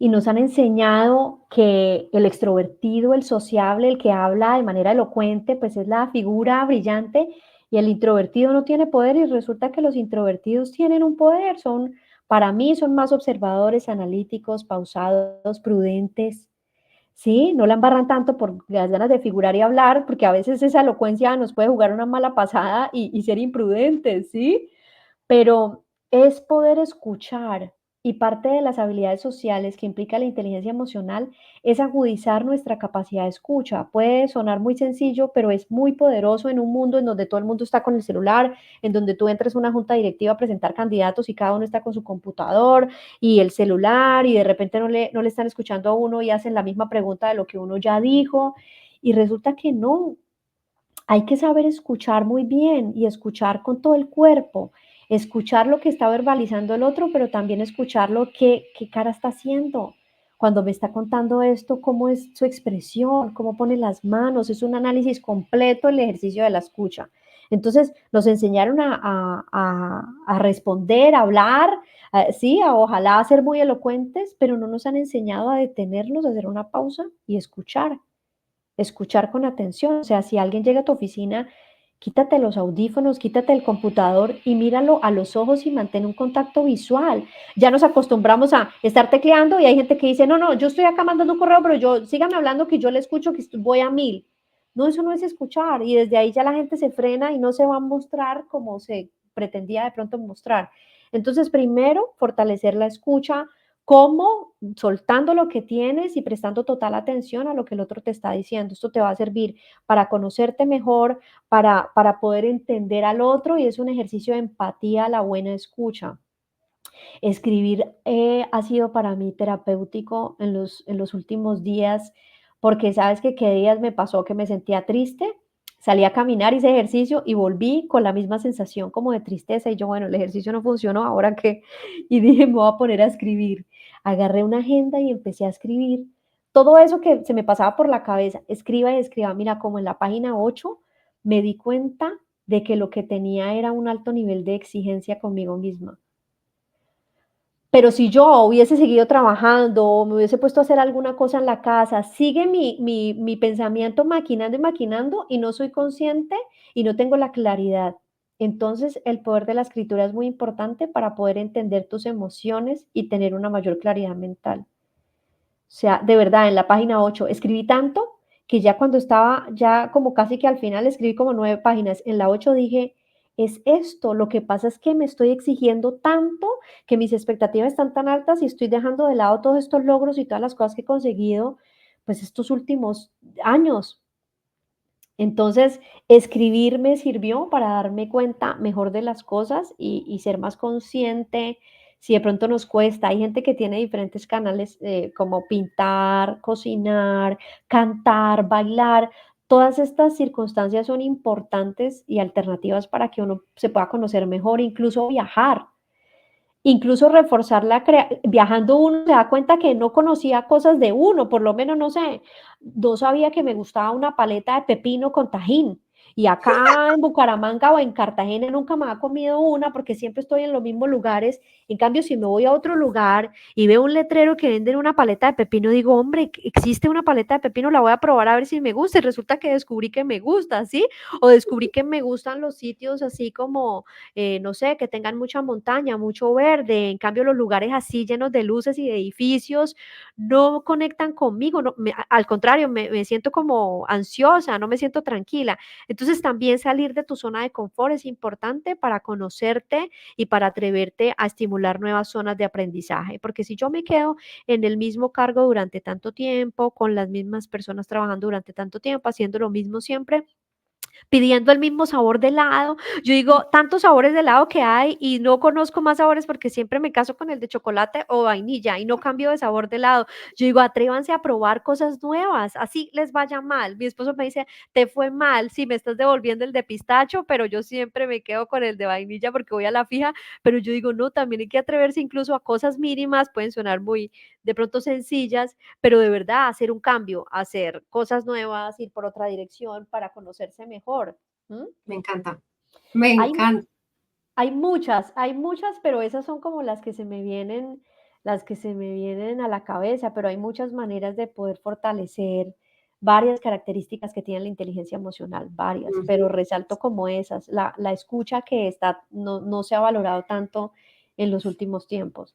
Y nos han enseñado que el extrovertido, el sociable, el que habla de manera elocuente, pues es la figura brillante y el introvertido no tiene poder y resulta que los introvertidos tienen un poder, son, para mí, son más observadores, analíticos, pausados, prudentes, ¿sí? No la embarran tanto por las ganas de figurar y hablar, porque a veces esa elocuencia nos puede jugar una mala pasada y ser imprudentes, ¿sí? Pero es poder escuchar y parte de las habilidades sociales que implica la inteligencia emocional es agudizar nuestra capacidad de escucha. Puede sonar muy sencillo, pero es muy poderoso en un mundo en donde todo el mundo está con el celular, en donde tú entras a una junta directiva a presentar candidatos y cada uno está con su computador y el celular y de repente no le están escuchando a uno y hacen la misma pregunta de lo que uno ya dijo y resulta que no, hay que saber escuchar muy bien y escuchar con todo el cuerpo, escuchar lo que está verbalizando el otro, pero también escuchar lo que qué cara está haciendo. Cuando me está contando esto, cómo es su expresión, cómo pone las manos, es un análisis completo el ejercicio de la escucha. Entonces, nos enseñaron a responder, a hablar, sí, a ojalá ser muy elocuentes, pero no nos han enseñado a detenernos, a hacer una pausa y escuchar con atención. O sea, si alguien llega a tu oficina, quítate los audífonos, quítate el computador y míralo a los ojos y mantén un contacto visual. Ya nos acostumbramos a estar tecleando y hay gente que dice, no, no, yo estoy acá mandando un correo, pero yo, sígame hablando que yo le escucho, que voy a 1000. No, eso no es escuchar y desde ahí ya la gente se frena y no se va a mostrar como se pretendía de pronto mostrar. Entonces, primero, fortalecer la escucha, ¿cómo? Soltando lo que tienes y prestando total atención a lo que el otro te está diciendo. Esto te va a servir para conocerte mejor, para poder entender al otro y es un ejercicio de empatía, la buena escucha. Escribir ha sido para mí terapéutico en los últimos días, porque sabes que qué días me pasó que me sentía triste, salí a caminar, hice ejercicio y volví con la misma sensación como de tristeza y yo, bueno, el ejercicio no funcionó, ahora qué, y dije, me voy a poner a escribir. Agarré una agenda y empecé a escribir todo eso que se me pasaba por la cabeza, escriba y escriba. Mira, como en la página 8 me di cuenta de que lo que tenía era un alto nivel de exigencia conmigo misma. Pero si yo hubiese seguido trabajando o me hubiese puesto a hacer alguna cosa en la casa, sigue mi pensamiento maquinando y maquinando y no soy consciente y no tengo la claridad. Entonces, el poder de la escritura es muy importante para poder entender tus emociones y tener una mayor claridad mental. O sea, de verdad, en la página 8 escribí tanto que ya cuando estaba ya como casi que al final escribí como 9 páginas. En la 8 dije, es esto, lo que pasa es que me estoy exigiendo tanto, que mis expectativas están tan altas y estoy dejando de lado todos estos logros y todas las cosas que he conseguido, pues estos últimos años. Entonces, escribir me sirvió para darme cuenta mejor de las cosas y ser más consciente. Si de pronto nos cuesta, hay gente que tiene diferentes canales, como pintar, cocinar, cantar, bailar. Todas estas circunstancias son importantes y alternativas para que uno se pueda conocer mejor, incluso viajar. Incluso reforzar la viajando uno se da cuenta que no conocía cosas de uno, por lo menos, no sé, no sabía que me gustaba una paleta de pepino con tajín, y acá en Bucaramanga o en Cartagena nunca me ha comido una porque siempre estoy en los mismos lugares. En cambio, si me voy a otro lugar y veo un letrero que venden una paleta de pepino, digo: "Hombre, existe una paleta de pepino, la voy a probar a ver si me gusta", y resulta que descubrí que me gusta, ¿sí? O descubrí que me gustan los sitios así como no sé, que tengan mucha montaña, mucho verde. En cambio, los lugares así llenos de luces y de edificios no conectan conmigo, no, al contrario, me siento como ansiosa, no me siento tranquila. Entonces, también salir de tu zona de confort es importante para conocerte y para atreverte a estimular nuevas zonas de aprendizaje, porque si yo me quedo en el mismo cargo durante tanto tiempo, con las mismas personas trabajando durante tanto tiempo, haciendo lo mismo siempre, pidiendo el mismo sabor de helado. Yo digo, tantos sabores de helado que hay y no conozco más sabores porque siempre me caso con el de chocolate o vainilla y no cambio de sabor de helado. Yo digo, atrévanse a probar cosas nuevas, así les vaya mal. Mi esposo me dice, te fue mal, sí, me estás devolviendo el de pistacho, pero yo siempre me quedo con el de vainilla porque voy a la fija, pero yo digo, no, también hay que atreverse incluso a cosas mínimas, pueden sonar muy de pronto sencillas, pero de verdad hacer un cambio, hacer cosas nuevas, ir por otra dirección para conocerse mejor. ¿Mm? Me encanta, me Hay, encanta. hay muchas, pero esas son como las que se me vienen a la cabeza, pero hay muchas maneras de poder fortalecer varias características que tiene la inteligencia emocional, varias, pero Ujú. resalto como esas, la escucha que está, no se ha valorado tanto en los últimos tiempos.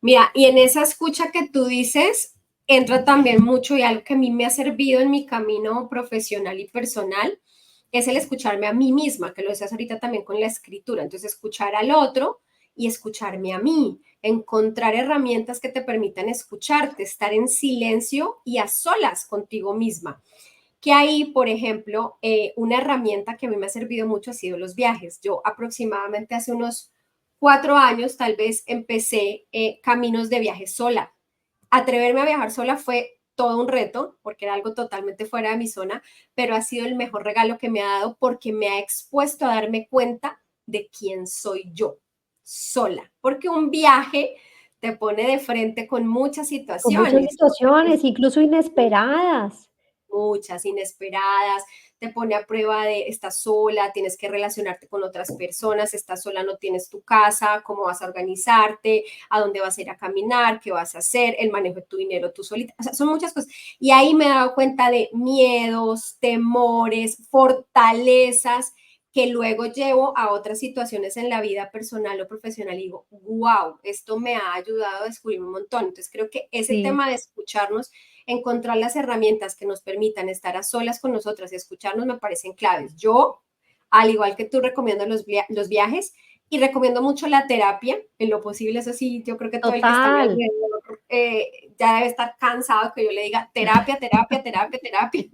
Mira, y en esa escucha que tú dices, entra también mucho y algo que a mí me ha servido en mi camino profesional y personal, es el escucharme a mí misma, que lo decías ahorita también con la escritura. Entonces, escuchar al otro y escucharme a mí, encontrar herramientas que te permitan escucharte, estar en silencio y a solas contigo misma. Que ahí, por ejemplo, una herramienta que a mí me ha servido mucho ha sido los viajes. Yo aproximadamente hace unos 4 años tal vez empecé caminos de viaje sola. Atreverme a viajar sola fue todo un reto porque era algo totalmente fuera de mi zona, pero ha sido el mejor regalo que me ha dado porque me ha expuesto a darme cuenta de quién soy yo sola. Porque un viaje te pone de frente con muchas Con muchas situaciones, situaciones, incluso inesperadas. muchas inesperadas, te pone a prueba de estás sola, tienes que relacionarte con otras personas, estás sola, no tienes tu casa, cómo vas a organizarte, a dónde vas a ir a caminar, qué vas a hacer, el manejo de tu dinero tú solita, o sea, son muchas cosas. Y ahí me he dado cuenta de miedos, temores, fortalezas que luego llevo a otras situaciones en la vida personal o profesional y digo, wow, esto me ha ayudado a descubrir un montón. Entonces creo que ese Sí, tema de escucharnos, encontrar las herramientas que nos permitan estar a solas con nosotras y escucharnos me parecen claves. Yo, al igual que tú, recomiendo los viajes y recomiendo mucho la terapia, en lo posible, eso sí, yo creo que todo el que está a mi total. alrededor ya debe estar cansado que yo le diga terapia, terapia, terapia, terapia.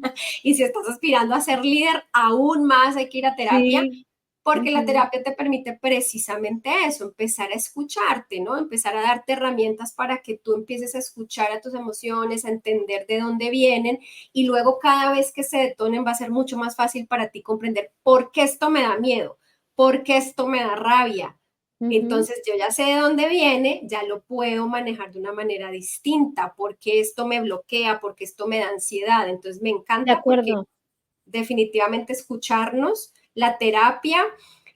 Y si estás aspirando a ser líder, aún más hay que ir a terapia, Sí, porque la ujú. terapia te permite precisamente eso, empezar a escucharte, ¿no? Empezar a darte herramientas para que tú empieces a escuchar a tus emociones, a entender de dónde vienen y luego cada vez que se detonen va a ser mucho más fácil para ti comprender por qué esto me da miedo, por qué esto me da rabia. Ujú, Entonces yo ya sé de dónde viene, ya lo puedo manejar de una manera distinta, porque esto me bloquea, porque esto me da ansiedad. Entonces me de encanta porque acuerdo. definitivamente escucharnos, la terapia,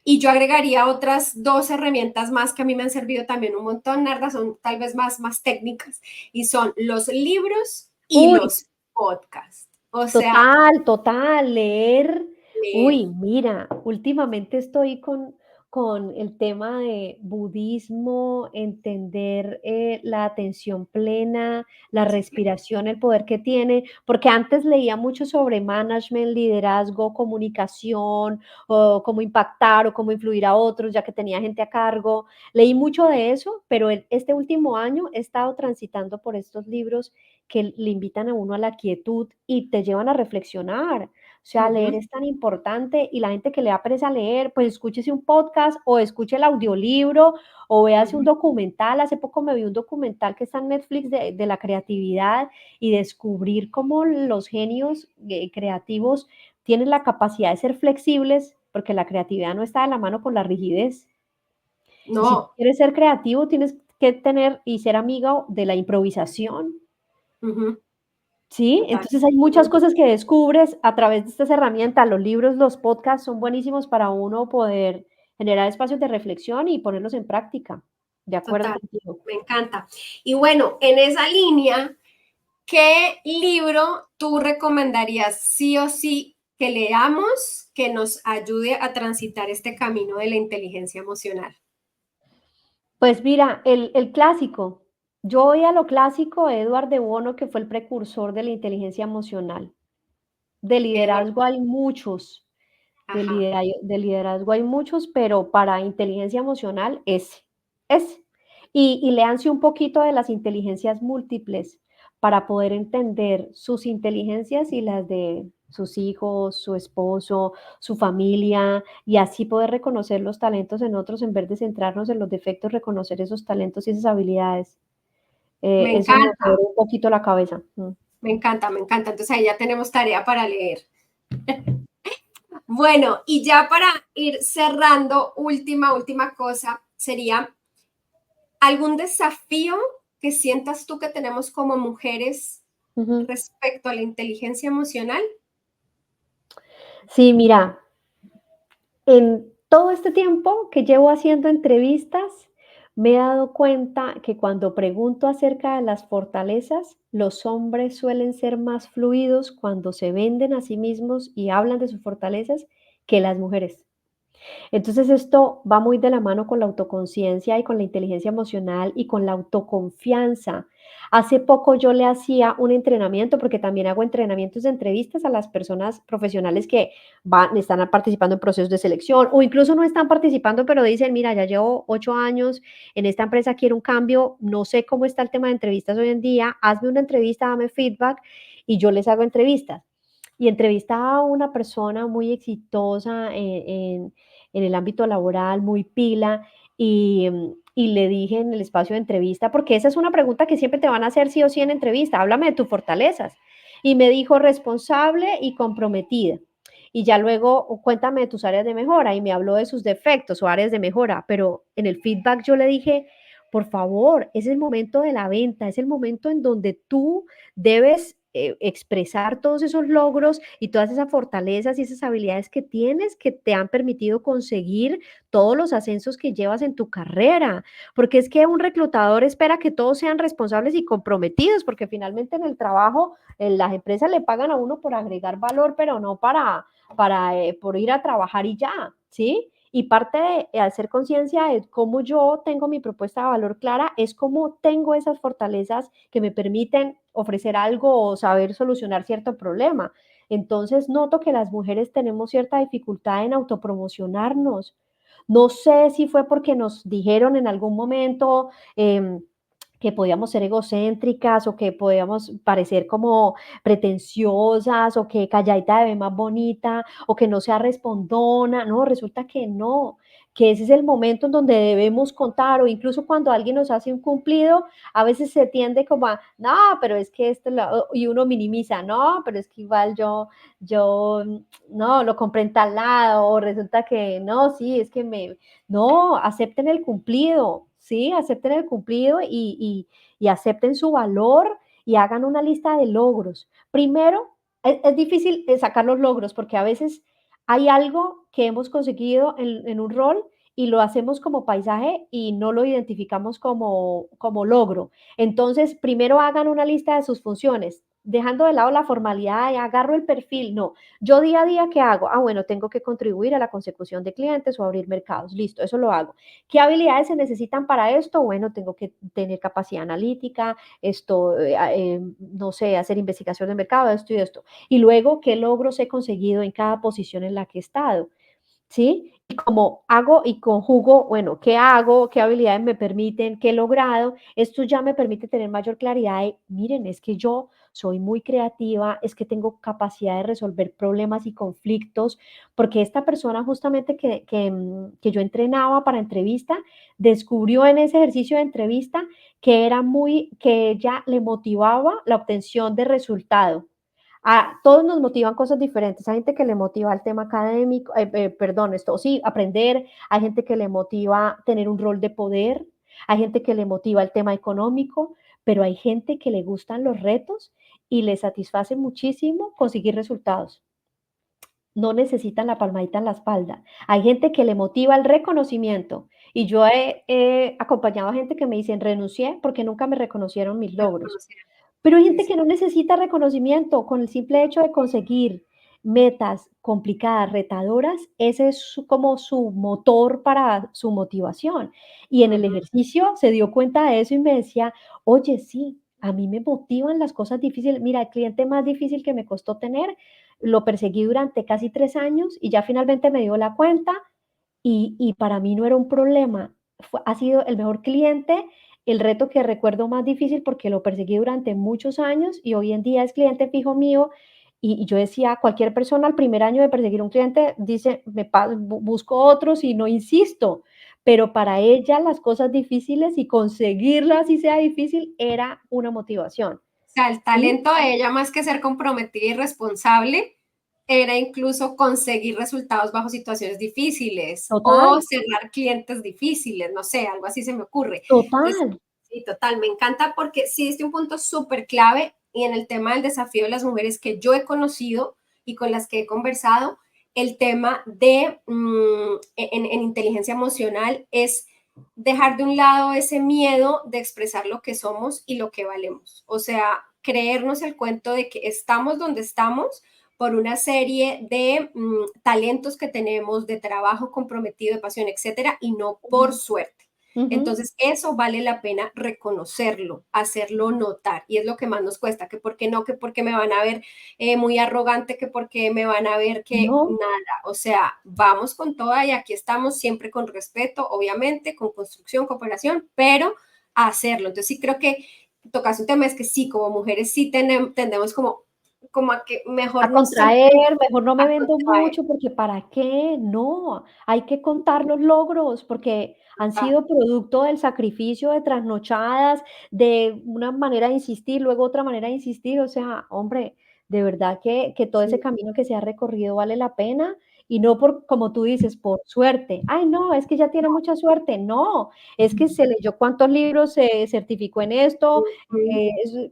y yo agregaría otras dos herramientas más que a mí me han servido también un montón, Narda, son tal vez más técnicas, y son los libros y Uy, los podcasts. O sea, total, total, leer. leer. Uy, mira, últimamente estoy con el tema de budismo, entender la atención plena, la respiración, el poder que tiene, porque antes leía mucho sobre management, liderazgo, comunicación, o cómo impactar o cómo influir a otros, ya que tenía gente a cargo. Leí mucho de eso, pero este último año he estado transitando por estos libros que le invitan a uno a la quietud y te llevan a reflexionar. O sea, leer Ujú, es tan importante y la gente que le da pereza leer, pues escúchese un podcast o escuche el audiolibro o véase un ujú. documental. Hace poco me vi un documental que está en Netflix de la creatividad y descubrir cómo los genios creativos tienen la capacidad de ser flexibles, porque la creatividad no está de la mano con la rigidez. Y si tú No, quieres ser creativo, tienes que tener y ser amigo de la improvisación. ujú, Sí, total. entonces hay muchas cosas que descubres a través de estas herramientas. Los libros, los podcasts son buenísimos para uno poder generar espacios de reflexión y ponerlos en práctica. De acuerdo Total, contigo. me encanta. Y bueno, en esa línea, ¿qué libro tú recomendarías sí o sí que leamos que nos ayude a transitar este camino de la inteligencia emocional? Pues mira, el clásico. Yo voy a lo clásico de Edward de Bono, que fue el precursor de la inteligencia emocional. De Edward, liderazgo hay muchos, ajá, de liderazgo hay muchos, pero para inteligencia emocional ese. Y léanse un poquito de las inteligencias múltiples para poder entender sus inteligencias y las de sus hijos, su esposo, su familia, y así poder reconocer los talentos en otros en vez de centrarnos en los defectos, reconocer esos talentos y esas habilidades. me Eso me encanta, abre un poquito la cabeza. me encanta, me encanta. Entonces ahí ya tenemos tarea para leer. Bueno, y ya para ir cerrando, última cosa, sería algún desafío que sientas tú que tenemos como mujeres Ujú. respecto a la inteligencia emocional. Sí, mira, en todo este tiempo que llevo haciendo entrevistas, me he dado cuenta que cuando pregunto acerca de las fortalezas, los hombres suelen ser más fluidos cuando se venden a sí mismos y hablan de sus fortalezas que las mujeres. Entonces esto va muy de la mano con la autoconciencia y con la inteligencia emocional y con la autoconfianza. Hace poco yo le hacía un entrenamiento, porque también hago entrenamientos de entrevistas a las personas profesionales que están participando en procesos de selección o incluso no están participando, pero dicen, mira, ya llevo 8 años en esta empresa, quiero un cambio, no sé cómo está el tema de entrevistas hoy en día, hazme una entrevista, dame feedback y yo les hago entrevistas. Y entrevistaba a una persona muy exitosa en el ámbito laboral, muy pila, y le dije en el espacio de entrevista, porque esa es una pregunta que siempre te van a hacer sí o sí en entrevista, háblame de tus fortalezas. Y me dijo responsable y comprometida. Y ya luego cuéntame de tus áreas de mejora y me habló de sus defectos o áreas de mejora, pero en el feedback yo le dije, por favor, es el momento de la venta, es el momento en donde tú debes expresar todos esos logros y todas esas fortalezas y esas habilidades que tienes que te han permitido conseguir todos los ascensos que llevas en tu carrera, porque es que un reclutador espera que todos sean responsables y comprometidos, porque finalmente en el trabajo las empresas le pagan a uno por agregar valor, pero no por ir a trabajar y ya, ¿sí? Y parte de hacer conciencia de cómo yo tengo mi propuesta de valor clara es cómo tengo esas fortalezas que me permiten ofrecer algo o saber solucionar cierto problema. Entonces noto que las mujeres tenemos cierta dificultad en autopromocionarnos. No sé si fue porque nos dijeron en algún momento que podíamos ser egocéntricas o que podíamos parecer como pretenciosas o que calladita de ve más bonita o que no sea respondona. No, resulta que no, que ese es el momento en donde debemos contar o incluso cuando alguien nos hace un cumplido, a veces se tiende como a, no, pero es que y uno minimiza, no, pero es que igual no, lo compré en tal lado, o resulta que no, sí, es que no, acepten el cumplido, ¿sí? Acepten el cumplido y acepten su valor y hagan una lista de logros. Primero, es difícil sacar los logros porque a veces hay algo que hemos conseguido en un rol y lo hacemos como paisaje y no lo identificamos como logro. Entonces, primero hagan una lista de sus funciones. dejando de lado la formalidad, agarro el perfil, no. Yo día a día, ¿qué hago? Ah, bueno, tengo que contribuir a la consecución de clientes o abrir mercados. Listo, eso lo hago. ¿Qué habilidades se necesitan para esto? Bueno, tengo que tener capacidad analítica, no sé, hacer investigación de mercado, esto y esto. Y luego, ¿qué logros he conseguido en cada posición en la que he estado? ¿Sí? Y como hago y conjugo, bueno, ¿qué hago? ¿Qué habilidades me permiten? ¿Qué he logrado? Esto ya me permite tener mayor claridad de, miren, es que yo soy muy creativa, es que tengo capacidad de resolver problemas y conflictos, porque esta persona justamente que yo entrenaba para entrevista, descubrió en ese ejercicio de entrevista que ella le motivaba la obtención de resultado. A todos nos motivan cosas diferentes. Hay gente que le motiva el tema académico, perdón, esto sí, aprender. Hay gente que le motiva tener un rol de poder. Hay gente que le motiva el tema económico, pero hay gente que le gustan los retos y le satisface muchísimo conseguir resultados. No necesitan la palmadita en la espalda. Hay gente que le motiva el reconocimiento y yo he acompañado a gente que me dicen renuncié porque nunca me reconocieron mis Me logros. reconocieron. Pero hay Sí, gente sí. que no necesita reconocimiento, con el simple hecho de conseguir metas complicadas, retadoras, ese es como su motor para su motivación. Y en el Ujú. ejercicio se dio cuenta de eso y me decía, oye, sí, a mí me motivan las cosas difíciles. Mira, el cliente más difícil que me costó tener, lo perseguí durante casi 3 años y ya finalmente me dio la cuenta y para mí no era un problema. Ha sido el mejor cliente, el reto que recuerdo más difícil porque lo perseguí durante muchos años y hoy en día es cliente fijo mío. Y yo decía, cualquier persona al primer año de perseguir un cliente dice, busco otros y no insisto. Pero para ella las cosas difíciles y conseguirlas, si sea difícil, era una motivación. O sea, el ¿Sí? talento de ella, más que ser comprometida y responsable, era incluso conseguir resultados bajo situaciones difíciles Total, o cerrar clientes difíciles, no sé, algo así se me ocurre. Entonces, total. sí, total, me encanta porque sí diste un punto súper clave y en el tema del desafío de las mujeres que yo he conocido y con las que he conversado, el tema de en inteligencia emocional es dejar de un lado ese miedo de expresar lo que somos y lo que valemos. O sea, creernos el cuento de que estamos donde estamos por una serie de talentos que tenemos, de trabajo comprometido, de pasión, etcétera, y no por suerte. Ujú. Entonces, eso vale la pena reconocerlo, hacerlo notar, y es lo que más nos cuesta, que por qué no, que porque me van a ver muy arrogante, que porque me van a ver que No, nada, o sea, vamos con toda y aquí estamos siempre con respeto, obviamente, con construcción, cooperación, pero a hacerlo. Entonces, sí creo que tocas un tema, es que sí, como mujeres sí tendemos como a que mejor a no contraer, soltemos, mejor no me a vendo contraer. mucho, porque ¿para qué? No, hay que contar los logros, porque han Ah, sido producto del sacrificio de trasnochadas, de una manera de insistir, luego otra manera de insistir, o sea, hombre, de verdad que todo ese sí, camino que se ha recorrido vale la pena, y no por, como tú dices, por suerte. Ay, no, es que ya tiene mucha suerte. No, es que se leyó cuántos libros, se certificó en esto, ujú, es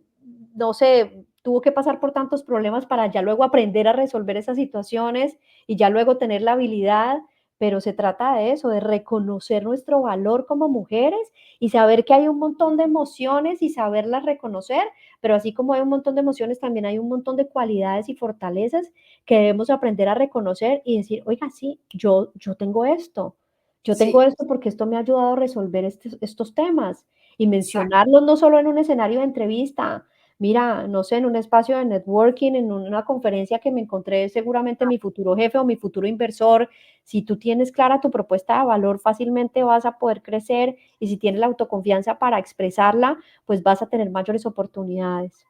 no sé, tuvo que pasar por tantos problemas para ya luego aprender a resolver esas situaciones y ya luego tener la habilidad, pero se trata de eso, de reconocer nuestro valor como mujeres y saber que hay un montón de emociones y saberlas reconocer, pero así como hay un montón de emociones, también hay un montón de cualidades y fortalezas que debemos aprender a reconocer y decir, oiga, sí, yo tengo esto. Yo tengo sí, esto porque esto me ha ayudado a resolver estos temas y exacto. mencionarlos no solo en un escenario de entrevista, mira, no sé, en un espacio de networking, en una conferencia que me encontré seguramente mi futuro jefe o mi futuro inversor, si tú tienes clara tu propuesta de valor, fácilmente vas a poder crecer y si tienes la autoconfianza para expresarla, pues vas a tener mayores oportunidades.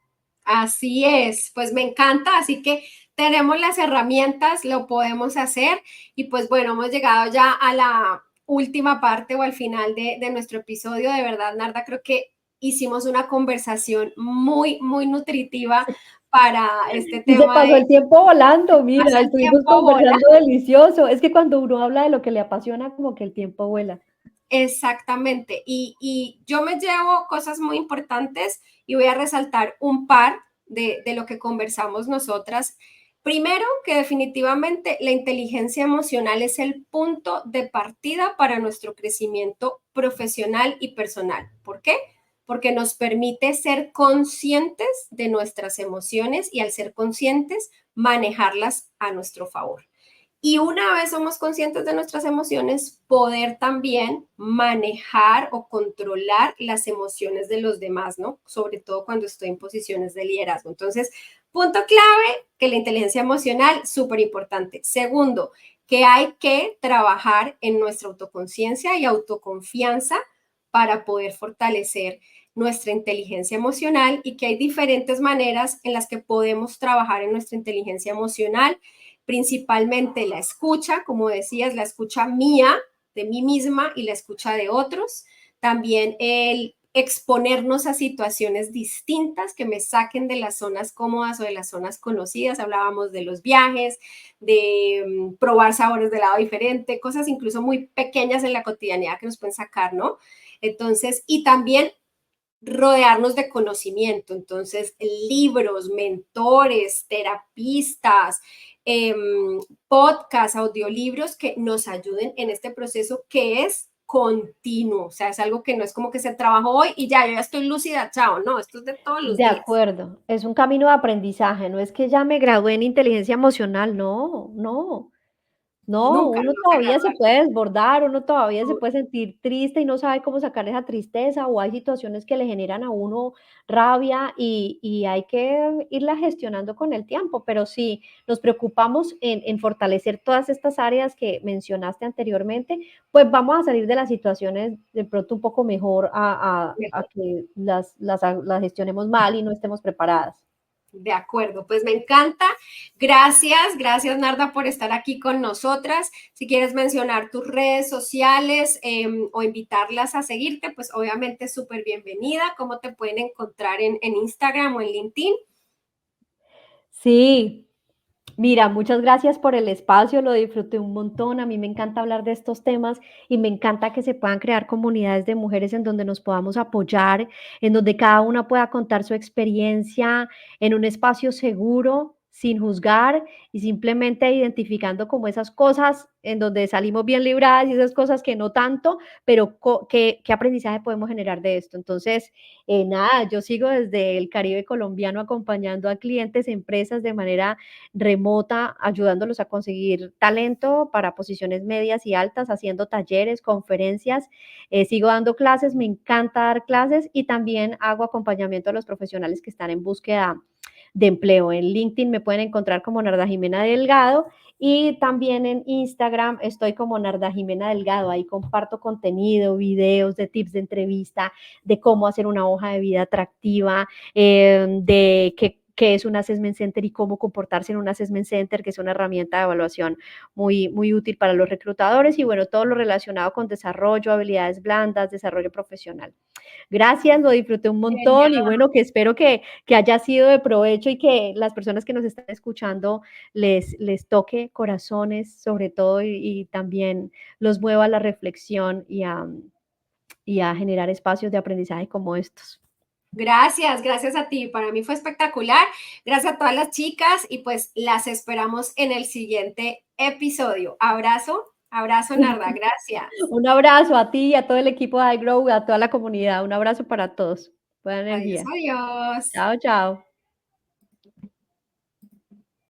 Así es, pues me encanta, así que tenemos las herramientas, lo podemos hacer y pues bueno, hemos llegado ya a la última parte o al final de nuestro episodio. De verdad, Narda, creo que hicimos una conversación muy, muy nutritiva para este Y se tema pasó de el tiempo volando, mira, pasa el estuvimos tiempo bola. conversando delicioso. Es que cuando uno habla de lo que le apasiona, como que el tiempo vuela. Exactamente. Y yo me llevo cosas muy importantes y voy a resaltar un par de lo que conversamos nosotras. Primero, que definitivamente la inteligencia emocional es el punto de partida para nuestro crecimiento profesional y personal. ¿Por qué? porque nos permite ser conscientes de nuestras emociones y al ser conscientes, manejarlas a nuestro favor. Y una vez somos conscientes de nuestras emociones, poder también manejar o controlar las emociones de los demás, ¿no? Sobre todo cuando estoy en posiciones de liderazgo. Entonces, punto clave, que la inteligencia emocional, súper importante. Segundo, que hay que trabajar en nuestra autoconciencia y autoconfianza para poder fortalecer nuestra inteligencia emocional y que hay diferentes maneras en las que podemos trabajar en nuestra inteligencia emocional, principalmente la escucha, como decías, la escucha mía, de mí misma y la escucha de otros. También el exponernos a situaciones distintas que me saquen de las zonas cómodas o de las zonas conocidas. Hablábamos de los viajes, de probar sabores de helado diferente, cosas incluso muy pequeñas en la cotidianidad que nos pueden sacar, ¿no? Entonces, y también rodearnos de conocimiento, entonces libros, mentores, terapistas, podcasts, audiolibros que nos ayuden en este proceso que es continuo, o sea, es algo que no es como que se trabajó hoy y ya, yo ya estoy lúcida, chao, no, esto es de todos los De días. acuerdo, es un camino de aprendizaje, no es que ya me gradué en inteligencia emocional, no, no. No, Nunca uno nos vamos a todavía se graduar. puede desbordar, uno todavía se puede sentir triste y no sabe cómo sacar esa tristeza, o hay situaciones que le generan a uno rabia y hay que irla gestionando con el tiempo, pero si nos preocupamos en fortalecer todas estas áreas que mencionaste anteriormente, pues vamos a salir de las situaciones de pronto un poco mejor a que las gestionemos mal y no estemos preparadas. De acuerdo, pues me encanta. Gracias, gracias Narda por estar aquí con nosotras. Si quieres mencionar tus redes sociales o invitarlas a seguirte, pues obviamente súper bienvenida. ¿Cómo te pueden encontrar en Instagram o en LinkedIn? Sí, mira, muchas gracias por el espacio, lo disfruté un montón. A mí me encanta hablar de estos temas y me encanta que se puedan crear comunidades de mujeres en donde nos podamos apoyar, en donde cada una pueda contar su experiencia en un espacio seguro, sin juzgar y simplemente identificando como esas cosas en donde salimos bien libradas y esas cosas que no tanto, pero qué aprendizaje podemos generar de esto. Entonces, nada, yo sigo desde el Caribe colombiano acompañando a clientes, empresas de manera remota, ayudándolos a conseguir talento para posiciones medias y altas, haciendo talleres, conferencias, sigo dando clases, me encanta dar clases y también hago acompañamiento a los profesionales que están en búsqueda de empleo. En LinkedIn me pueden encontrar como Narda Jimena Delgado y también en Instagram estoy como Narda Jimena Delgado. Ahí comparto contenido, videos de tips de entrevista, de cómo hacer una hoja de vida atractiva, de qué es un assessment center y cómo comportarse en un assessment center, que es una herramienta de evaluación muy, muy útil para los reclutadores y bueno, todo lo relacionado con desarrollo, habilidades blandas, desarrollo profesional. Gracias, lo disfruté un montón y Genial. bueno, que espero que haya sido de provecho y que las personas que nos están escuchando les toque corazones sobre todo y también los mueva a la reflexión y a generar espacios de aprendizaje como estos. Gracias, gracias a ti. Para mí fue espectacular. Gracias a todas las chicas y pues las esperamos en el siguiente episodio. Abrazo, abrazo Narda, gracias. Un abrazo a ti y a todo el equipo de iGrow, a toda la comunidad. Un abrazo para todos. Buena Adiós, energía. adiós. Chao, chao.